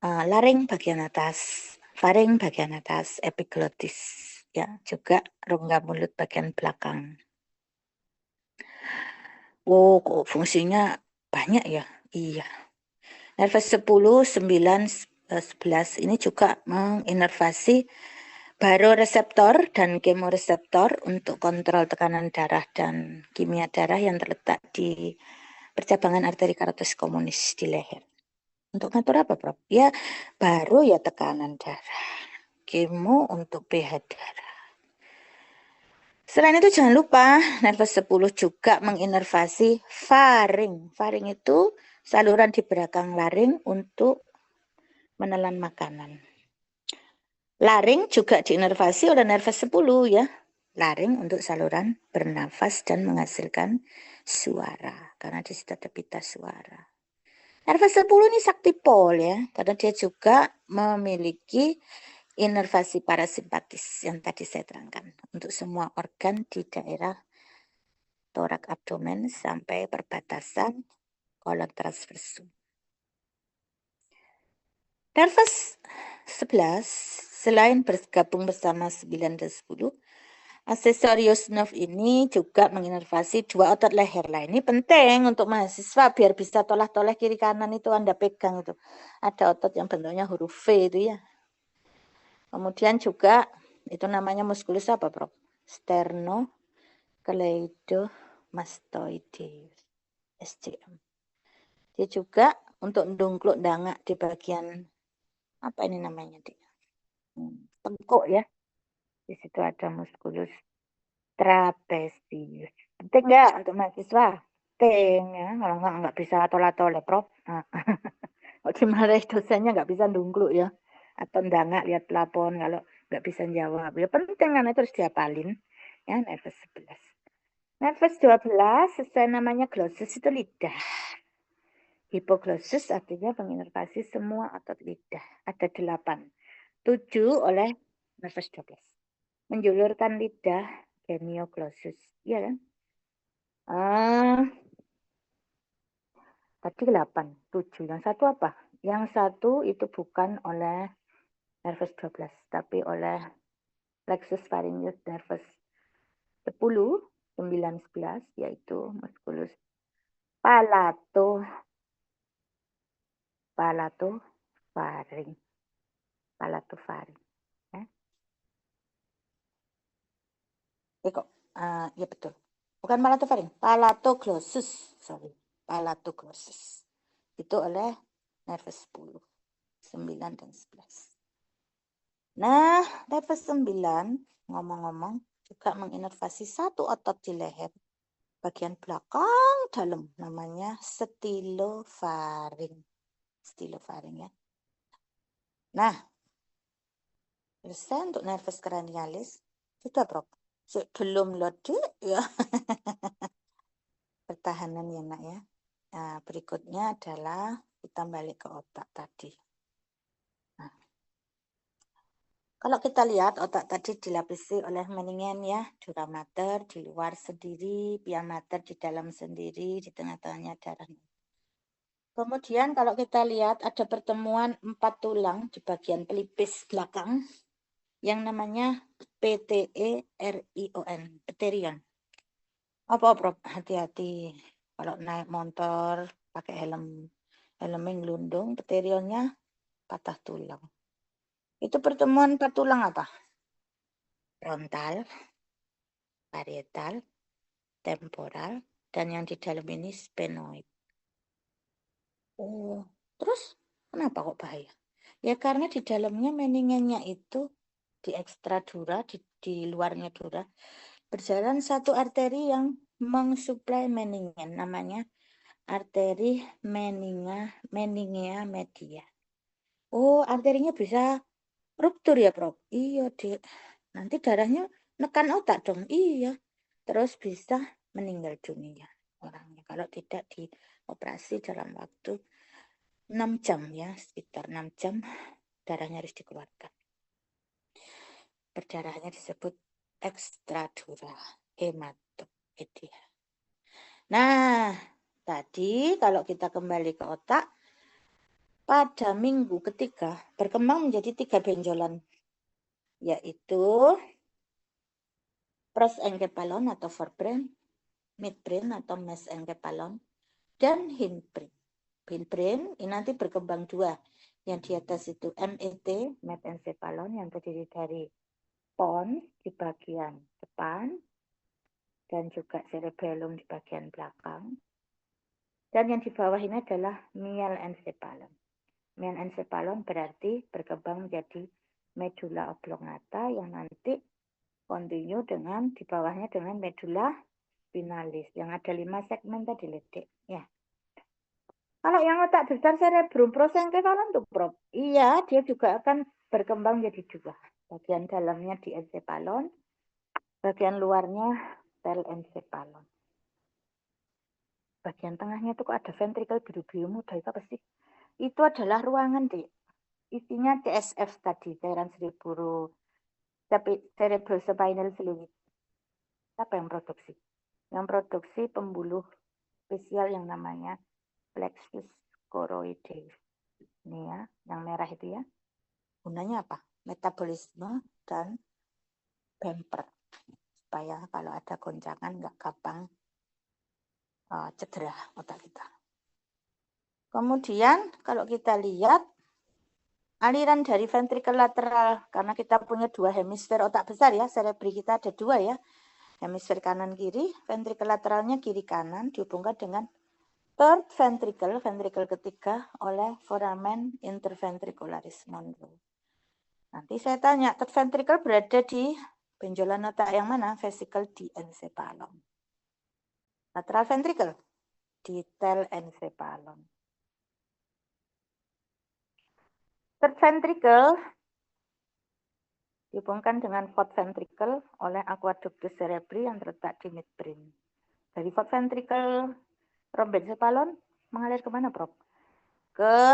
Laring bagian atas, faring bagian atas, epiglotis ya, juga rongga mulut bagian belakang. Oh, kok fungsinya banyak ya? Iya. Nervus 10, 9, 11 ini juga menginervasi baroreseptor dan kemoreseptor untuk kontrol tekanan darah dan kimia darah yang terletak di percabangan arteri carotis communis di leher. Untuk ngatur apa, Prof? Ya, baru ya tekanan darah. Kemo untuk pH darah. Selain itu jangan lupa nervus 10 juga menginervasi faring. Faring itu saluran di belakang laring untuk menelan makanan. Laring juga diinervasi oleh nervus 10 ya. Laring untuk saluran bernafas dan menghasilkan suara. Karena di situ ada pita suara. Nervus 10 ini sakti pol ya. Karena dia juga memiliki inervasi parasimpatis yang tadi saya terangkan. Untuk semua organ di daerah torak abdomen sampai perbatasan kolon transversum. Nervus 11 selain bergabung bersama 9 dan 10, accesorious nerve ini juga menginervasi 2 otot leher lah. Ini penting untuk mahasiswa biar bisa toleh-toleh kiri kanan itu Anda pegang itu. Ada otot yang bentuknya huruf V itu ya. Kemudian juga itu namanya muskulus apa, Prof? Sternocleidomastoideus, SCM. Dia juga untuk ndungkluk dangak di bagian apa ini namanya, Dik? Tengkuk ya. Di situ ada muskulus trapezius. Penting nggak untuk mahasiswa? Penting ya. Kalau nggak bisa tolak-tolak, Prof. Nah. Dimarahi dosennya nggak bisa ndungkluk ya. Atau ndangak lihat pelapon kalau nggak bisa jawab. Ya penting kan itu harus dihafalin. Ya, nervus 11. Nervus 12 sesuai namanya glossus itu lidah. Hipoglossus artinya menginervasi semua otot lidah. Ada 8. 7 oleh nervus 12. Menjulurkan lidah genioglossus. Iya kan? Tadi 8. 7. Yang satu apa? Yang satu itu bukan oleh nervus 12. Tapi oleh plexus pharyngeus nervus 10, 9, 11. Yaitu musculus palatofaring. Palatofaring. Ya. Kok, ya betul. Bukan palatofaring, palatoglossus. Sorry, palatoglossus. Itu oleh nervus 10, 9, dan 11. Nah, nervus 9, ngomong-ngomong, juga menginervasi satu otot di leher. Bagian belakang dalam, namanya stylofaring. Stylofaring ya. Nah, selesai untuk nervus cranialis. Sudah, Prof. Belum loh, Dek. Ya. Pertahanan ya, Nak ya. Nah, berikutnya adalah kita balik ke otak tadi. Nah, kalau kita lihat otak tadi dilapisi oleh meningen ya, dura mater di luar sendiri, pia mater di dalam sendiri, di tengah-tengahnya darah. Kemudian kalau kita lihat ada pertemuan 4 tulang di bagian pelipis belakang yang namanya PTERION, pterion. Apa, Prof? Hati-hati kalau naik motor pakai helmnya ngelundung, pterionnya patah tulang. Itu pertemuan 4 tulang apa? Frontal, parietal, temporal, dan yang di dalam ini sphenoid. Oh, terus kenapa kok bahaya? Ya karena di dalamnya meningennya itu di ekstradura, di luarnya dura, berjalan satu arteri yang mensuplai meningen, namanya arteri meningea media. Oh, arterinya bisa ruptur ya, Prof? Iya, Dek. Nanti darahnya nekan otak dong. Iya. Terus bisa meninggal dunia orangnya. Kalau tidak dioperasi dalam waktu 6 jam ya, sekitar 6 jam darahnya harus dikeluarkan. Perdarahannya disebut ekstradura hematopedia. Nah, tadi kalau kita kembali ke otak, pada minggu ketiga berkembang menjadi 3 benjolan, yaitu prosencephalon atau forebrain, midbrain atau mesencephalon, dan hindbrain. Hindbrain ini nanti berkembang 2. Yang di atas itu MET, mesencephalon, yang terdiri dari pons di bagian depan dan juga cerebellum di bagian belakang. Dan yang di bawah ini adalah mielencephalon. Mielencephalon berarti berkembang menjadi medulla oblongata yang nanti kontinu dengan di bawahnya dengan medulla spinalis yang ada 5 segmen tadi, Ledek. Ya. Kalau yang otak besar cerebrum prosencephalon tuh, Prof. Iya, dia juga akan berkembang menjadi 2. Bagian dalamnya di encephalon, bagian luarnya telencephalon. Bagian tengahnya tuh kok ada ventricle biru-biru muda, itu apa sih? Itu adalah ruangan, Dek. Isinya CSF tadi, cairan cerebrospinal fluid. Siapa yang produksi? Yang produksi pembuluh spesial yang namanya plexus choroideus. Ini ya, yang merah itu ya. Gunanya apa? Metabolisme dan bumper. Supaya kalau ada goncangan nggak gampang cedera otak kita. Kemudian kalau kita lihat aliran dari ventricle lateral, karena kita punya 2 hemisfer otak besar ya, cerebri kita ada 2 ya. Hemisfer kanan kiri, ventricle lateralnya kiri kanan dihubungkan dengan third ventricle, ventricle ketiga oleh foramen interventricularis Monroe. Nanti saya tanya, third ventricle berada di benjolan otak yang mana? Vesicle diencephalon. Lateral ventricle di telencephalon. Third ventricle dihubungkan dengan fourth ventricle oleh aqueductus cerebri yang terletak di midbrain. Dari ventricle rhombencephalon mengalir kemana, Prof? Ke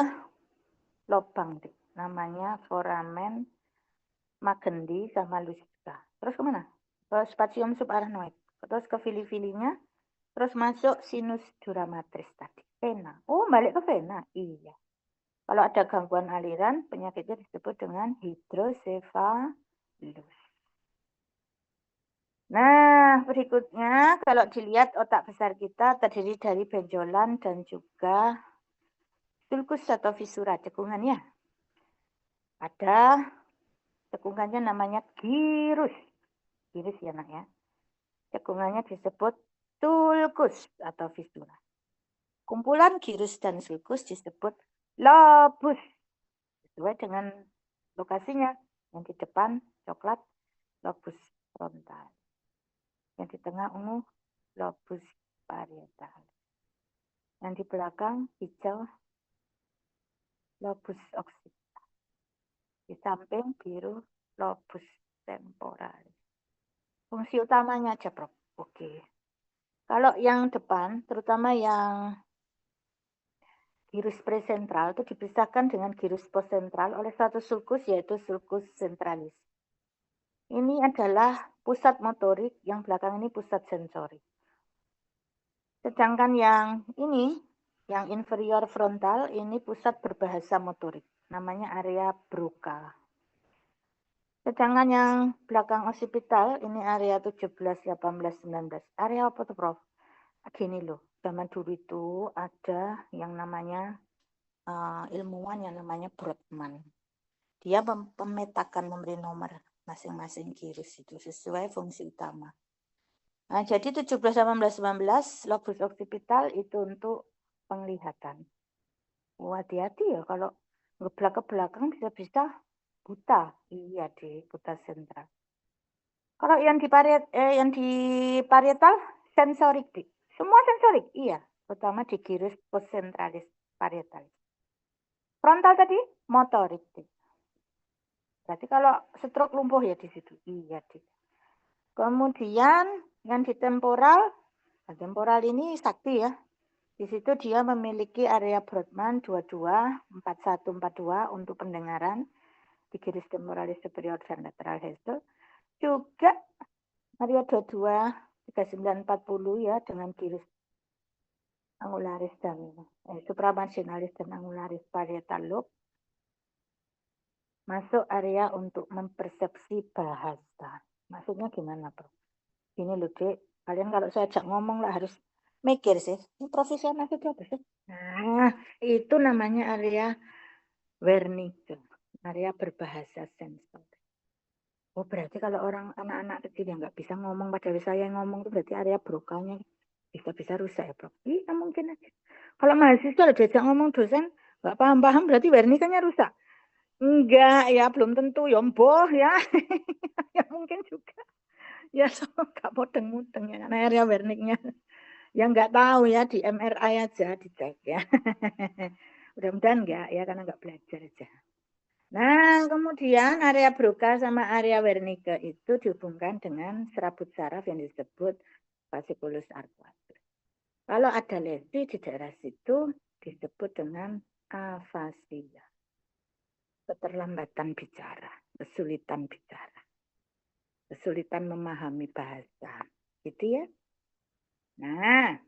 lubang, namanya foramen Magendie sama Lusca. Terus kemana? Ke spatium subarachnoid. Terus ke vili-vilinya. Terus masuk sinus dura matris tadi. Vena. Oh, balik ke vena. Iya. Kalau ada gangguan aliran, penyakitnya disebut dengan hidrosefalus. Nah, berikutnya kalau dilihat otak besar kita terdiri dari benjolan dan juga sulcus atau visura cekungannya. Ada cekungannya namanya gyrus. Gyrus ya nak ya. Cekungannya disebut sulcus atau visura. Kumpulan gyrus dan sulcus disebut lobus. Sesuai dengan lokasinya. Yang di depan coklat lobus frontal. Yang di tengah ungu lobus parietal. Yang di belakang hijau lobus occipital. Di samping biru lobus temporalis. Fungsi utamanya aja, Prof. Oke. Kalau yang depan, terutama yang gyrus presentral itu dipisahkan dengan gyrus postsentral oleh satu sulcus yaitu sulcus centralis. Ini adalah pusat motorik, yang belakang ini pusat sensorik. Sedangkan yang ini, yang inferior frontal, ini pusat berbahasa motorik. Namanya area Broca. Sedangkan yang belakang occipital, ini area 17, 18, 19. Area apa tuh, Prof? Gini loh, zaman dulu itu ada yang namanya ilmuwan yang namanya Brodmann. Dia memetakan, memberi nomor masing-masing gyrus itu sesuai fungsi utama. Nah, jadi 17, 18, 19 lobus occipital itu untuk penglihatan. Hati-hati ya kalau ngeblak ke belakang bisa-bisa buta. Iya di buta sentral. Kalau yang di parietal sensorik, Dik. Semua sensorik, iya. Terutama di gyrus postcentralis parietal. Frontal tadi motorik, Dik. Berarti kalau stroke lumpuh ya di situ. Iya, Dik. Kemudian yang di temporal ini sakti ya. Di situ dia memiliki area Brodmann 22, 41, 42 untuk pendengaran di gyrus temporalis superior dan lateral hazel. Juga area 22, 39, 40 ya dengan gyrus angularis dan supramarginalis dan angularis parietal lobe. Masuk area untuk mempersepsi bahasa. Maksudnya gimana, Bro? Gini loh, Dek. Kalian kalau saya ajak ngomong lah harus mikir sih. Ini profesional itu apa sih? Nah, itu namanya area Wernicke. Area berbahasa sensor. Oh, berarti kalau anak-anak kecil yang nggak bisa ngomong, pada saya ngomong itu berarti area Broca-nya bisa rusak ya, Bro? Iya, mungkin aja. Kalau mahasiswa diajak ngomong dosen, nggak paham-paham berarti Wernicke-nya rusak. Enggak, ya belum tentu. Ya mboh ya. Ya mungkin juga. Ya so, nggak mudeng-mudeng ya. Karena area Wernicke-nya. Ya nggak tahu ya, di MRI aja dicek ya. Mudah-mudahan enggak ya, karena nggak belajar aja. Nah, kemudian area Broca sama area Wernicke itu dihubungkan dengan serabut saraf yang disebut fasciculus arcuatus. Kalau ada lesi di daerah situ disebut dengan afasia. Keterlambatan bicara, kesulitan bicara, kesulitan memahami bahasa. Gitu ya. Nah,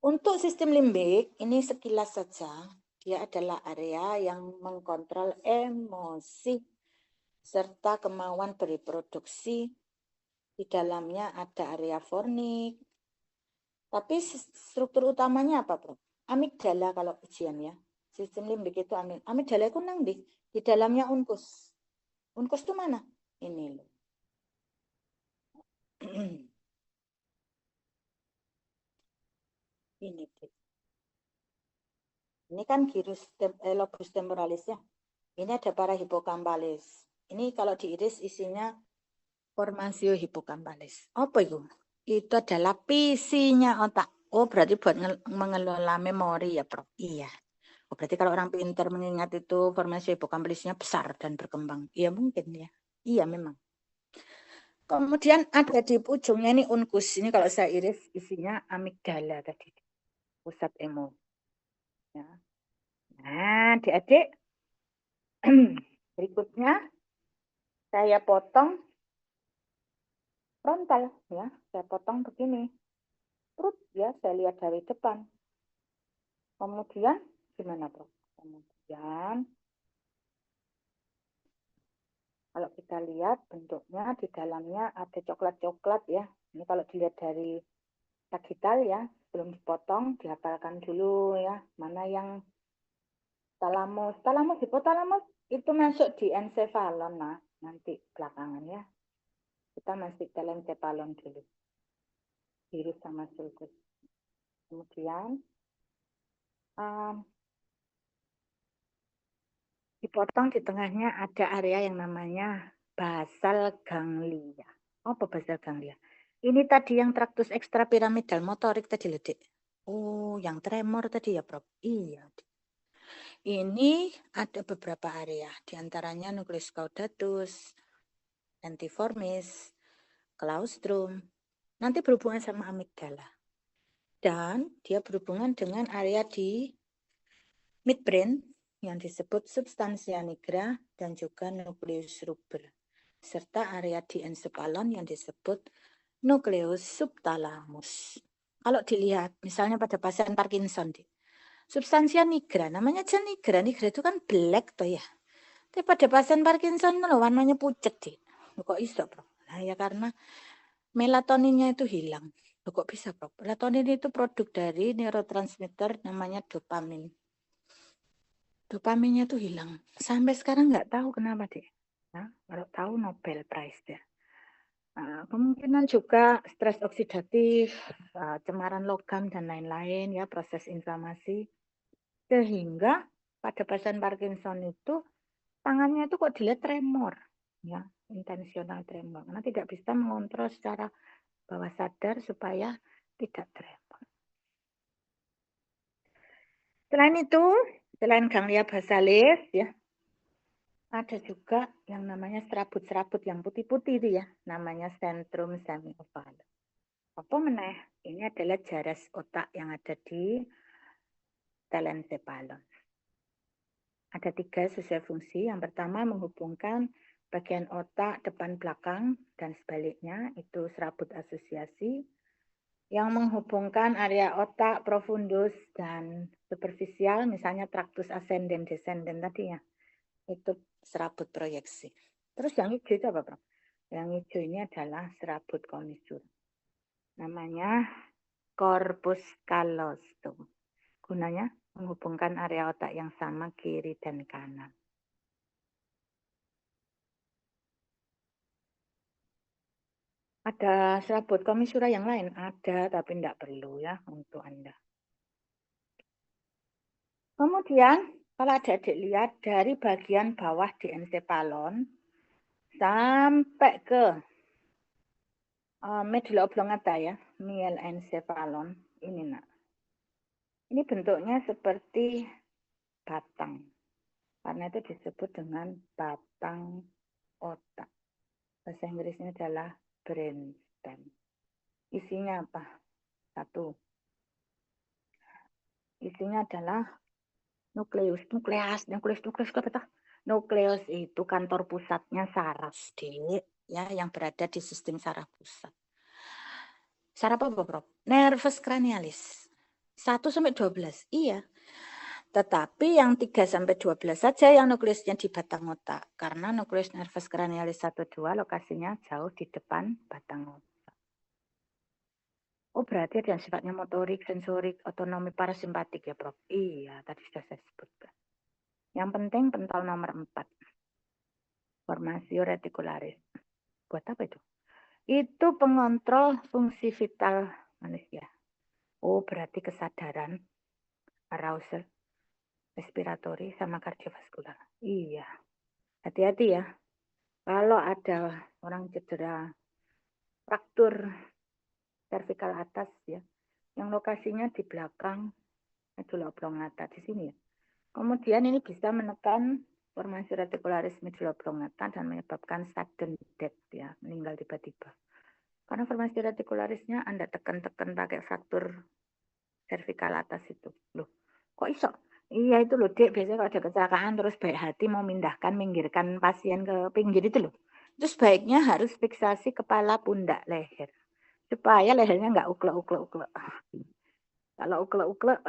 untuk sistem limbik, ini sekilas saja, dia adalah area yang mengkontrol emosi serta kemauan bereproduksi. Di dalamnya ada area fornik. Tapi struktur utamanya apa, Bro? Amigdala kalau ujian ya. Sistem limbik itu amigdala itu nang di dalamnya uncus. Uncus itu mana? Ini loh. Ini, ini kan gyrus lobus temporalis ya. Ini ada parahipokampalis. Ini kalau diiris isinya formasio hipokampalis. Apa itu? Itu adalah visinya otak. Oh, berarti buat mengelola memori ya, Prof. Iya. Oh, berarti kalau orang pintar mengingat itu formasio hipokampalisnya besar dan berkembang. Iya mungkin ya. Iya memang. Kemudian ada di ujungnya ini unkus. Ini kalau saya iris isinya amigdala tadi. Pusat emosi. Ya. Nah, adik-adik, berikutnya saya potong frontal ya. Saya potong begini. Terus ya, saya lihat dari depan. Kemudian gimana, Bro? Kemudian kalau kita lihat bentuknya di dalamnya ada coklat-coklat ya. Ini kalau dilihat dari sagital ya, belum dipotong, dihafalkan dulu ya. Mana yang talamus, talamus, hipotalamus itu masuk di encephalon nah, nanti belakangan ya. Kita masih telencephalon dulu. Virus sama sulcus. Kemudian dipotong di tengahnya ada area yang namanya basal ganglia. Apa basal ganglia? Ini tadi yang traktus ekstrapiramidal motorik tadi loh, Dek. Oh, yang tremor tadi ya, Prof? Iya. Ini ada beberapa area, diantaranya nukleus caudatus, lentiformis, claustrum, nanti berhubungan sama amigdala. Dan dia berhubungan dengan area di midbrain yang disebut substansia nigra dan juga nukleus rubber, serta area di encephalon yang disebut nukleus subthalamus. Kalau dilihat, misalnya pada pasien Parkinson, substansia nigra, namanya aja nigra, nigra itu kan black toh ya. Tapi pada pasien Parkinson loh warnanya pucat deh. Kok iso, Bro? Nah, ya karena melatoninnya itu hilang. Loh, kok bisa, Bro? Melatonin itu produk dari neurotransmitter namanya dopamin. Dopaminnya tuh hilang. Sampai sekarang nggak tahu kenapa deh. Nah, kalau tahu Nobel Prize deh. Kemungkinan juga stres oksidatif, cemaran logam dan lain-lain ya, proses inflamasi. Sehingga pada pasien Parkinson itu tangannya itu kok dilihat tremor, ya, intensional tremor. Karena tidak bisa mengontrol secara bawah sadar supaya tidak tremor. Selain itu, selain ganglia basalis, ya, ada juga yang namanya serabut-serabut yang putih-putih itu ya, namanya centrum semioval. Apa meneh? Ini adalah jaras otak yang ada di telencephalon. Ada 3 sesuai fungsi. Yang pertama menghubungkan bagian otak depan belakang dan sebaliknya, itu serabut asosiasi. Yang menghubungkan area otak profundus dan superficial, misalnya traktus ascendens descendens tadi ya, itu serabut proyeksi. Terus yang hijau itu apa, Bro? Yang hijau ini adalah serabut komisur. Namanya corpus callosum. Gunanya menghubungkan area otak yang sama kiri dan kanan. Ada serabut komisura yang lain? Ada, tapi tidak perlu ya untuk Anda. Kemudian, kalau adik-adik lihat dari bagian bawah di encephalon sampai ke medulla oblongata ya, mielencephalon ini nak. Ini bentuknya seperti batang. Karena itu disebut dengan batang otak. Bahasa Inggrisnya adalah brainstem. Isinya apa? Satu. Isinya adalah nukleus apa? Nukleus itu kantor pusatnya saraf, Dek, ya, yang berada di sistem saraf pusat. Saraf apa, Bro? Nervus cranialis. 1 sampai 12. Iya. Tetapi yang 3 sampai 12 saja yang nukleusnya di batang otak. Karena nukleus nervus cranialis 1-2 lokasinya jauh di depan batang otak. Oh, berarti ada yang sifatnya motorik, sensorik, otonomi, parasimpatik ya, Prof? Iya, tadi sudah saya sebutkan. Yang penting pentol nomor 4. Formasio reticularis. Buat apa itu? Itu pengontrol fungsi vital manusia. Oh, berarti kesadaran, arousal, respiratory, sama kardiovaskular. Iya. Hati-hati ya. Kalau ada orang cedera fraktur servikal atas ya, yang lokasinya di belakang medulla oblongata di sini ya. Kemudian ini bisa menekan formasi retikularis medula oblongata dan menyebabkan sudden death ya, meninggal tiba-tiba. Karena formasi retikularisnya Anda tekan-tekan pakai fraktur servikal atas itu. Loh, kok iso? Iya itu loh, Dek. Biasanya kalau ada kecelakaan terus baik hati mau mindahkan, minggirkan pasien ke pinggir itu loh. Itu sebaiknya harus fiksasi kepala, pundak, leher. Supaya lehernya nggak uklek-uklek-uklek. Kalau uklek-uklek,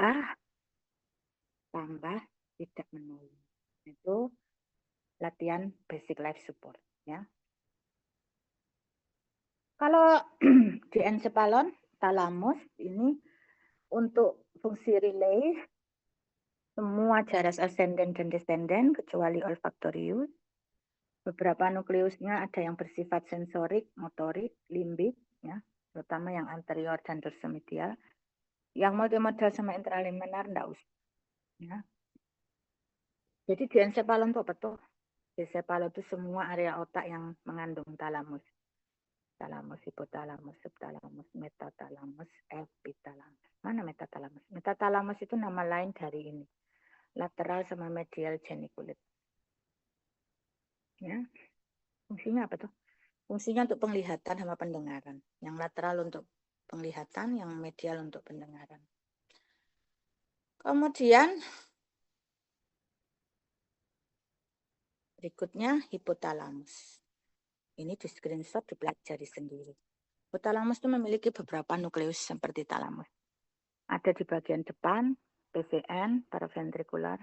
tambah tidak menolong. Itu latihan basic life support ya. Kalau di encephalon, talamus ini untuk fungsi relay semua jaras ascendant dan descendant kecuali olfaktorius. Beberapa nukleusnya ada yang bersifat sensorik, motorik, limbik, ya, terutama yang anterior dan dorsomedial. Yang multimodal sama intraliminar enggak usah. Ya. Jadi di encephalon itu apa tuh? Di encephalon itu semua area otak yang mengandung talamus. Talamus, hipotalamus, subtalamus, metatalamus, epitalamus. Mana metatalamus? Metatalamus itu nama lain dari ini. Lateral sama medial geniculate. Ya. Fungsinya apa tuh? Fungsinya untuk penglihatan sama pendengaran. Yang lateral untuk penglihatan, yang medial untuk pendengaran. Kemudian berikutnya hipotalamus. Ini di screenshot dipelajari sendiri. Hipotalamus itu memiliki beberapa nukleus seperti talamus. Ada di bagian depan, PVN, paraventrikular,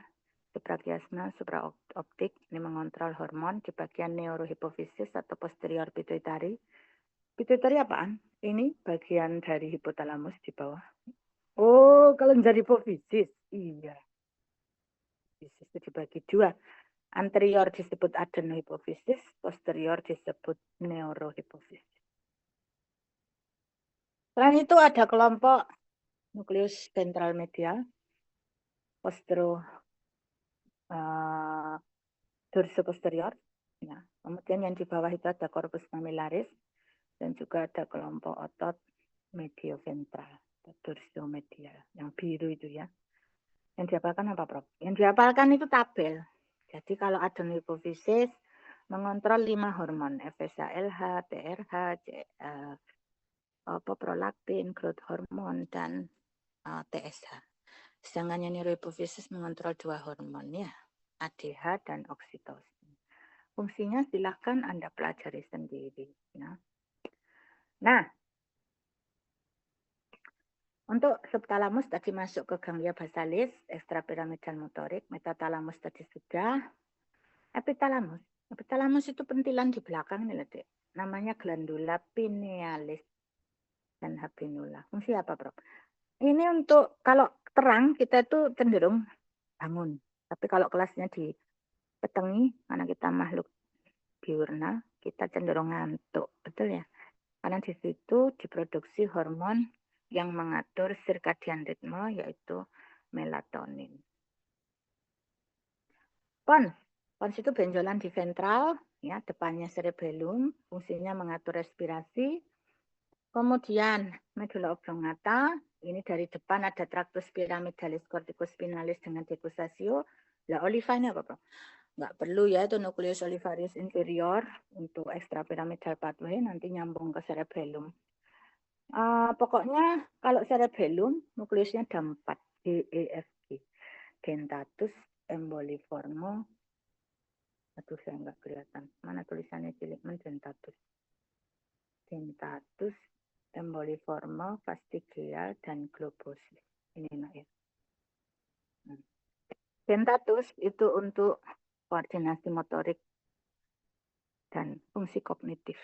suprachiasma, supraoptik, ini mengontrol hormon. Di bagian neurohipofisis atau posterior pituitari. Pituitari apaan? Ini bagian dari hipotalamus di bawah. Oh, kelenjar hipofisis. Iya. Hipofisis itu dibagi dua. Anterior disebut adenohipofisis, posterior disebut neurohipofisis. Selain itu ada kelompok nukleus ventral medial, postero dorsoposterior. Nah, kemudian yang di bawah itu ada corpus mammillaris dan juga ada kelompok otot medioventral, dorsomedial, yang biru itu ya. Yang dihafalkan apa, Prof? Yang dihafalkan itu tabel. Jadi kalau adenohipofisis mengontrol 5 hormon, FSH-LH, TRH, prolaktin, growth hormon, dan TSH. Sedangkan yang neurohipofisis mengontrol 2 hormon ya, ADH dan oksitosin. Fungsinya silahkan Anda pelajari sendiri. Ya. Nah, untuk subtalamus tadi masuk ke ganglia basalis, ekstrapiramidal motorik, metatalamus tadi sudah, epitalamus. Epitalamus itu pentilan di belakang nih, Dek. Namanya glandula pinealis dan habinula. Fungsi apa, Bro? Ini untuk kalau terang kita itu cenderung bangun. Tapi kalau kelasnya dipetengi, karena kita makhluk diurnal, kita cenderung ngantuk. Betul ya? Karena di situ diproduksi hormon yang mengatur circadian ritme, yaitu melatonin. Pons. Pons itu benjolan di ventral, ya, depannya cerebellum, fungsinya mengatur respirasi. Kemudian medula oblongata, ini dari depan ada tractus pyramidalis corticospinalis dengan decussatio. Lah oliva ini apa, Bro? Nggak perlu ya, itu nucleus olivaris inferior untuk extrapyramidal pathway, nanti nyambung ke cerebellum. Pokoknya kalau cerebellum, nukleusnya ada 4, D, E, F, G. Dentatus, emboliformo, aduh saya nggak kelihatan. Mana tulisannya cilik, dentatus. Dentatus, emboliformo, fastigial, dan globosis. Ini enak ya. Dentatus itu untuk koordinasi motorik dan fungsi kognitif.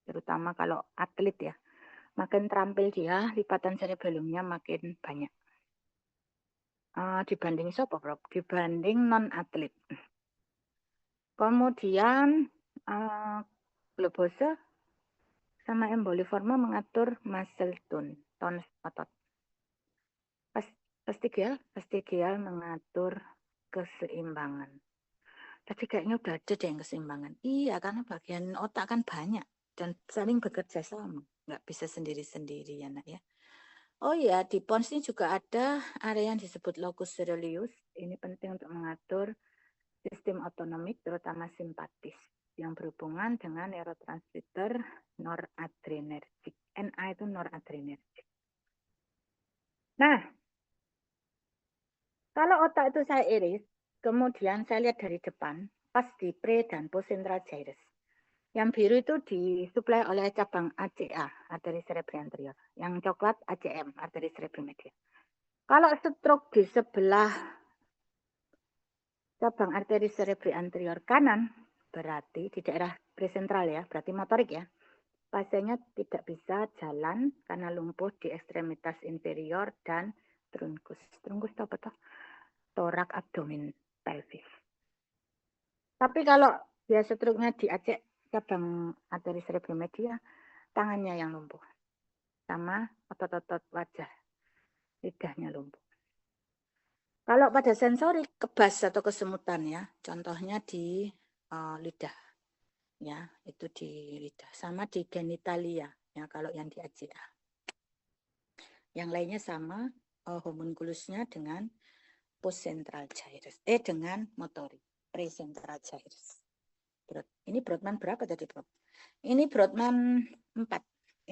Terutama kalau atlet ya. Makin terampil dia, lipatan cerebellumnya makin banyak. Dibanding siapa, Prof? Dibanding non-atlet. Kemudian globose sama emboliforma mengatur muscle tone, tone otot. Vestigial mengatur keseimbangan. Tadi kayaknya udah ada deh yang keseimbangan. Iya, karena bagian otak kan banyak dan saling bekerja sama. Nggak bisa sendiri-sendiri ya, Nak ya. Oh ya, di pons ini juga ada area yang disebut locus ceruleus. Ini penting untuk mengatur sistem otonomik terutama simpatis yang berhubungan dengan neurotransmitter noradrenergic. NA itu noradrenergic. Nah, kalau otak itu saya iris, kemudian saya lihat dari depan, pas di pre dan postcentral gyrus. Yang biru itu disuplai oleh cabang ACA, arteri cerebri anterior. Yang coklat ACM, arteri cerebri medial. Kalau stroke di sebelah cabang arteri cerebri anterior kanan, berarti di daerah presentral ya, berarti motorik ya. Pasiennya tidak bisa jalan karena lumpuh di ekstremitas inferior dan trunkus. Trunkus itu apa toh? Torak, abdomen, pelvis. Tapi kalau dia stroke-nya di cabang arteri cerebri medial, tangannya yang lumpuh. Sama otot-otot wajah, lidahnya lumpuh. Kalau pada sensorik, kebas atau kesemutan ya, contohnya di lidah. Ya, itu di lidah. Sama di genitalia, ya kalau yang di ACA. Yang lainnya sama, homunculusnya dengan postcentral gyrus. Dengan motorik, precentral gyrus. Ini Brodmann berapa tadi, Bro? Ini Brodmann 4.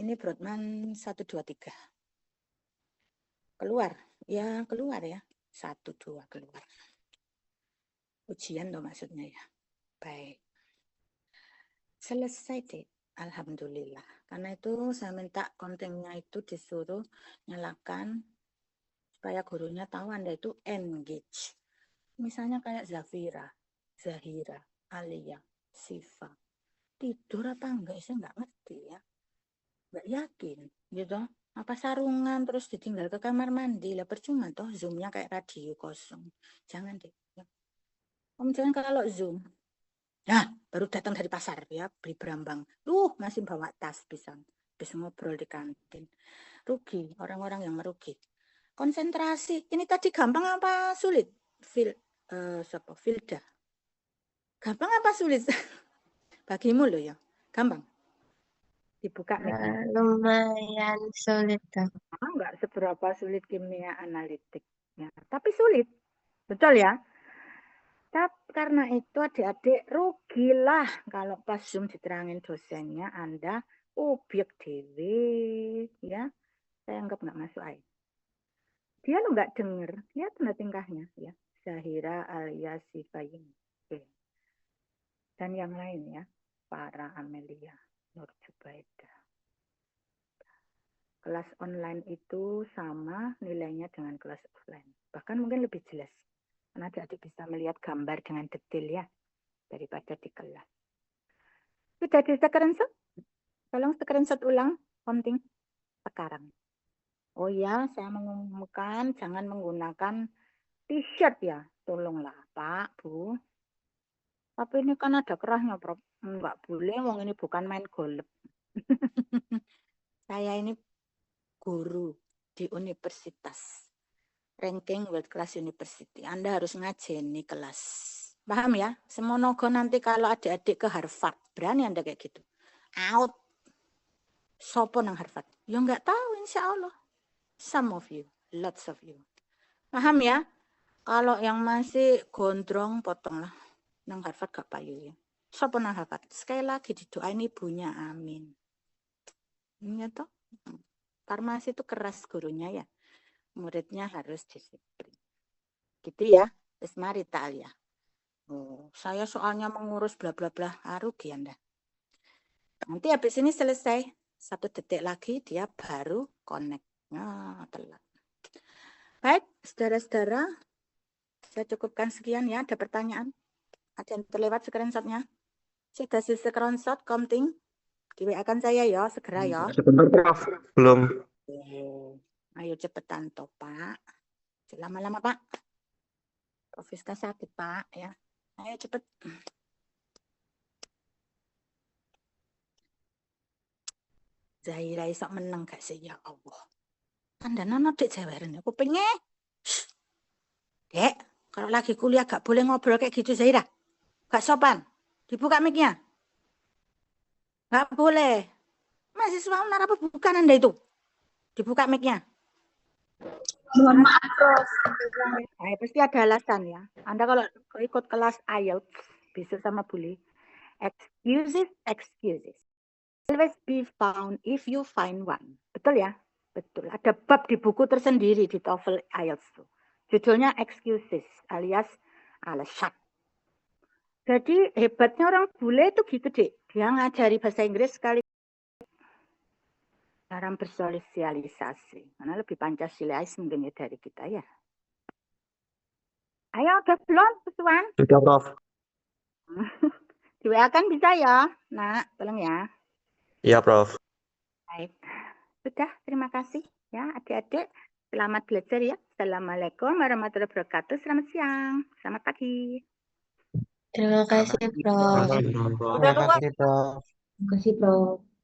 Ini Brodmann 1, 2, 3. Keluar. Ya, keluar ya. 1, 2 keluar. Ujian loh maksudnya ya. Baik. Selesai deh. Alhamdulillah. Karena itu saya minta kontennya itu disuruh nyalakan supaya gurunya tahu Anda itu engage. Misalnya kayak Zafira, Zahira, Alia, Siva. Tidur apa enggak? Saya enggak ngerti ya. Enggak yakin gitu. Apa sarungan terus ditinggal ke kamar mandi. Lah percuma toh Zoom-nya kayak radio kosong. Jangan deh. Om jangan kalau Zoom. Nah, baru datang dari pasar ya, beli berambang. Masih bawa tas bisa ngobrol di kantin. Rugi, orang-orang yang merugi. Konsentrasi. Ini tadi gampang apa sulit? Filda. Gampang apa sulit? Bagimu loh ya. Gampang. Dibuka mic-nya. Lumayan sulit kan. Enggak seberapa sulit kimia analitik. Ya, tapi sulit. Betul ya? Tapi karena itu adik-adik rugilah kalau pas Zoom diterangin dosennya Anda objek dewe ya. Saya anggap nggak masuk air. Dia lo nggak denger, lihat tanda tingkahnya ya. Zahira alias Sifayin. Dan yang lain ya, para Amelia, Nur Jubaida. Kelas online itu sama nilainya dengan kelas offline. Bahkan mungkin lebih jelas. Karena adik-adik bisa melihat gambar dengan detail ya, daripada di kelas. Sudah di screenshot? Tolong screenshot ulang, konting sekarang. Oh ya, saya mengumumkan jangan menggunakan t-shirt ya. Tolonglah Pak, Bu. Tapi ini kan ada kerahnya, Prof. Enggak boleh, wong ini bukan main golf. Saya ini guru di universitas. Ranking World Class University. Anda harus ngajeni kelas. Paham ya? Semonogo nanti kalau adik-adik ke Harvard. Berani Anda kayak gitu? Out. Sopo nang Harvard? Ya nggak tahu insya Allah. Some of you. Lots of you. Paham ya? Kalau yang masih gondrong, potonglah. Nang Harvard gak payu ya. Sopo nang Harvard? Sekali lagi didoain ibunya. Amin. Ini toh. Farmasi itu keras gurunya ya. Muridnya harus disiplin. Gitu ya. Terus mari Talia. Oh, saya soalnya mengurus bla bla bla. Rugi Anda. Nanti habis ini selesai. 1 detik lagi dia baru connect. Nah, telat. Baik, saudara-saudara. Saya cukupkan sekian ya. Ada pertanyaan? Ada yang terlewat screenshotnya? Sudah screenshot, komting. Di WA kan saya ya, segera ya. Sebentar, Prof. Belum. Ayo cepetan toh, Pak. Lama-lama, Pak. Prof Rizka sakit, Pak. Ya. Ayo cepet. Zahira isok menang gak sih? Ya Allah. Anda nono dek jawaran. Aku pengen. Dek, kalau lagi kuliah gak boleh ngobrol kayak gitu, Zahira. Gak sopan. Dibuka mic-nya. Gak boleh. Mahasiswa UNAR apa bukan Anda itu? Dibuka mic-nya. Mohon maaf, Prof. Pasti ada alasan ya. Anda kalau ikut kelas IELTS, besok sama Bule, excuses always be found if you find one. Betul ya? Betul. Ada bab di buku tersendiri di TOEFL IELTS tuh. Judulnya excuses alias alasan. Jadi hebatnya orang bule itu gitu, Dek. Dia ngajari bahasa Inggris sekali cara bersosialisasi. Karena lebih Pancasilais mungkin ya dari kita ya. Ayo, udah belum, Susuan? Sudah, Prof. Di WA kan bisa ya, Nak. Tolong ya. Iya, Prof. Baik. Sudah, terima kasih ya adik-adik. Selamat belajar ya. Assalamualaikum warahmatullahi wabarakatuh. Selamat siang. Selamat pagi. Terima kasih, Prof. Terima kasih, Prof. Terima kasih, Prof.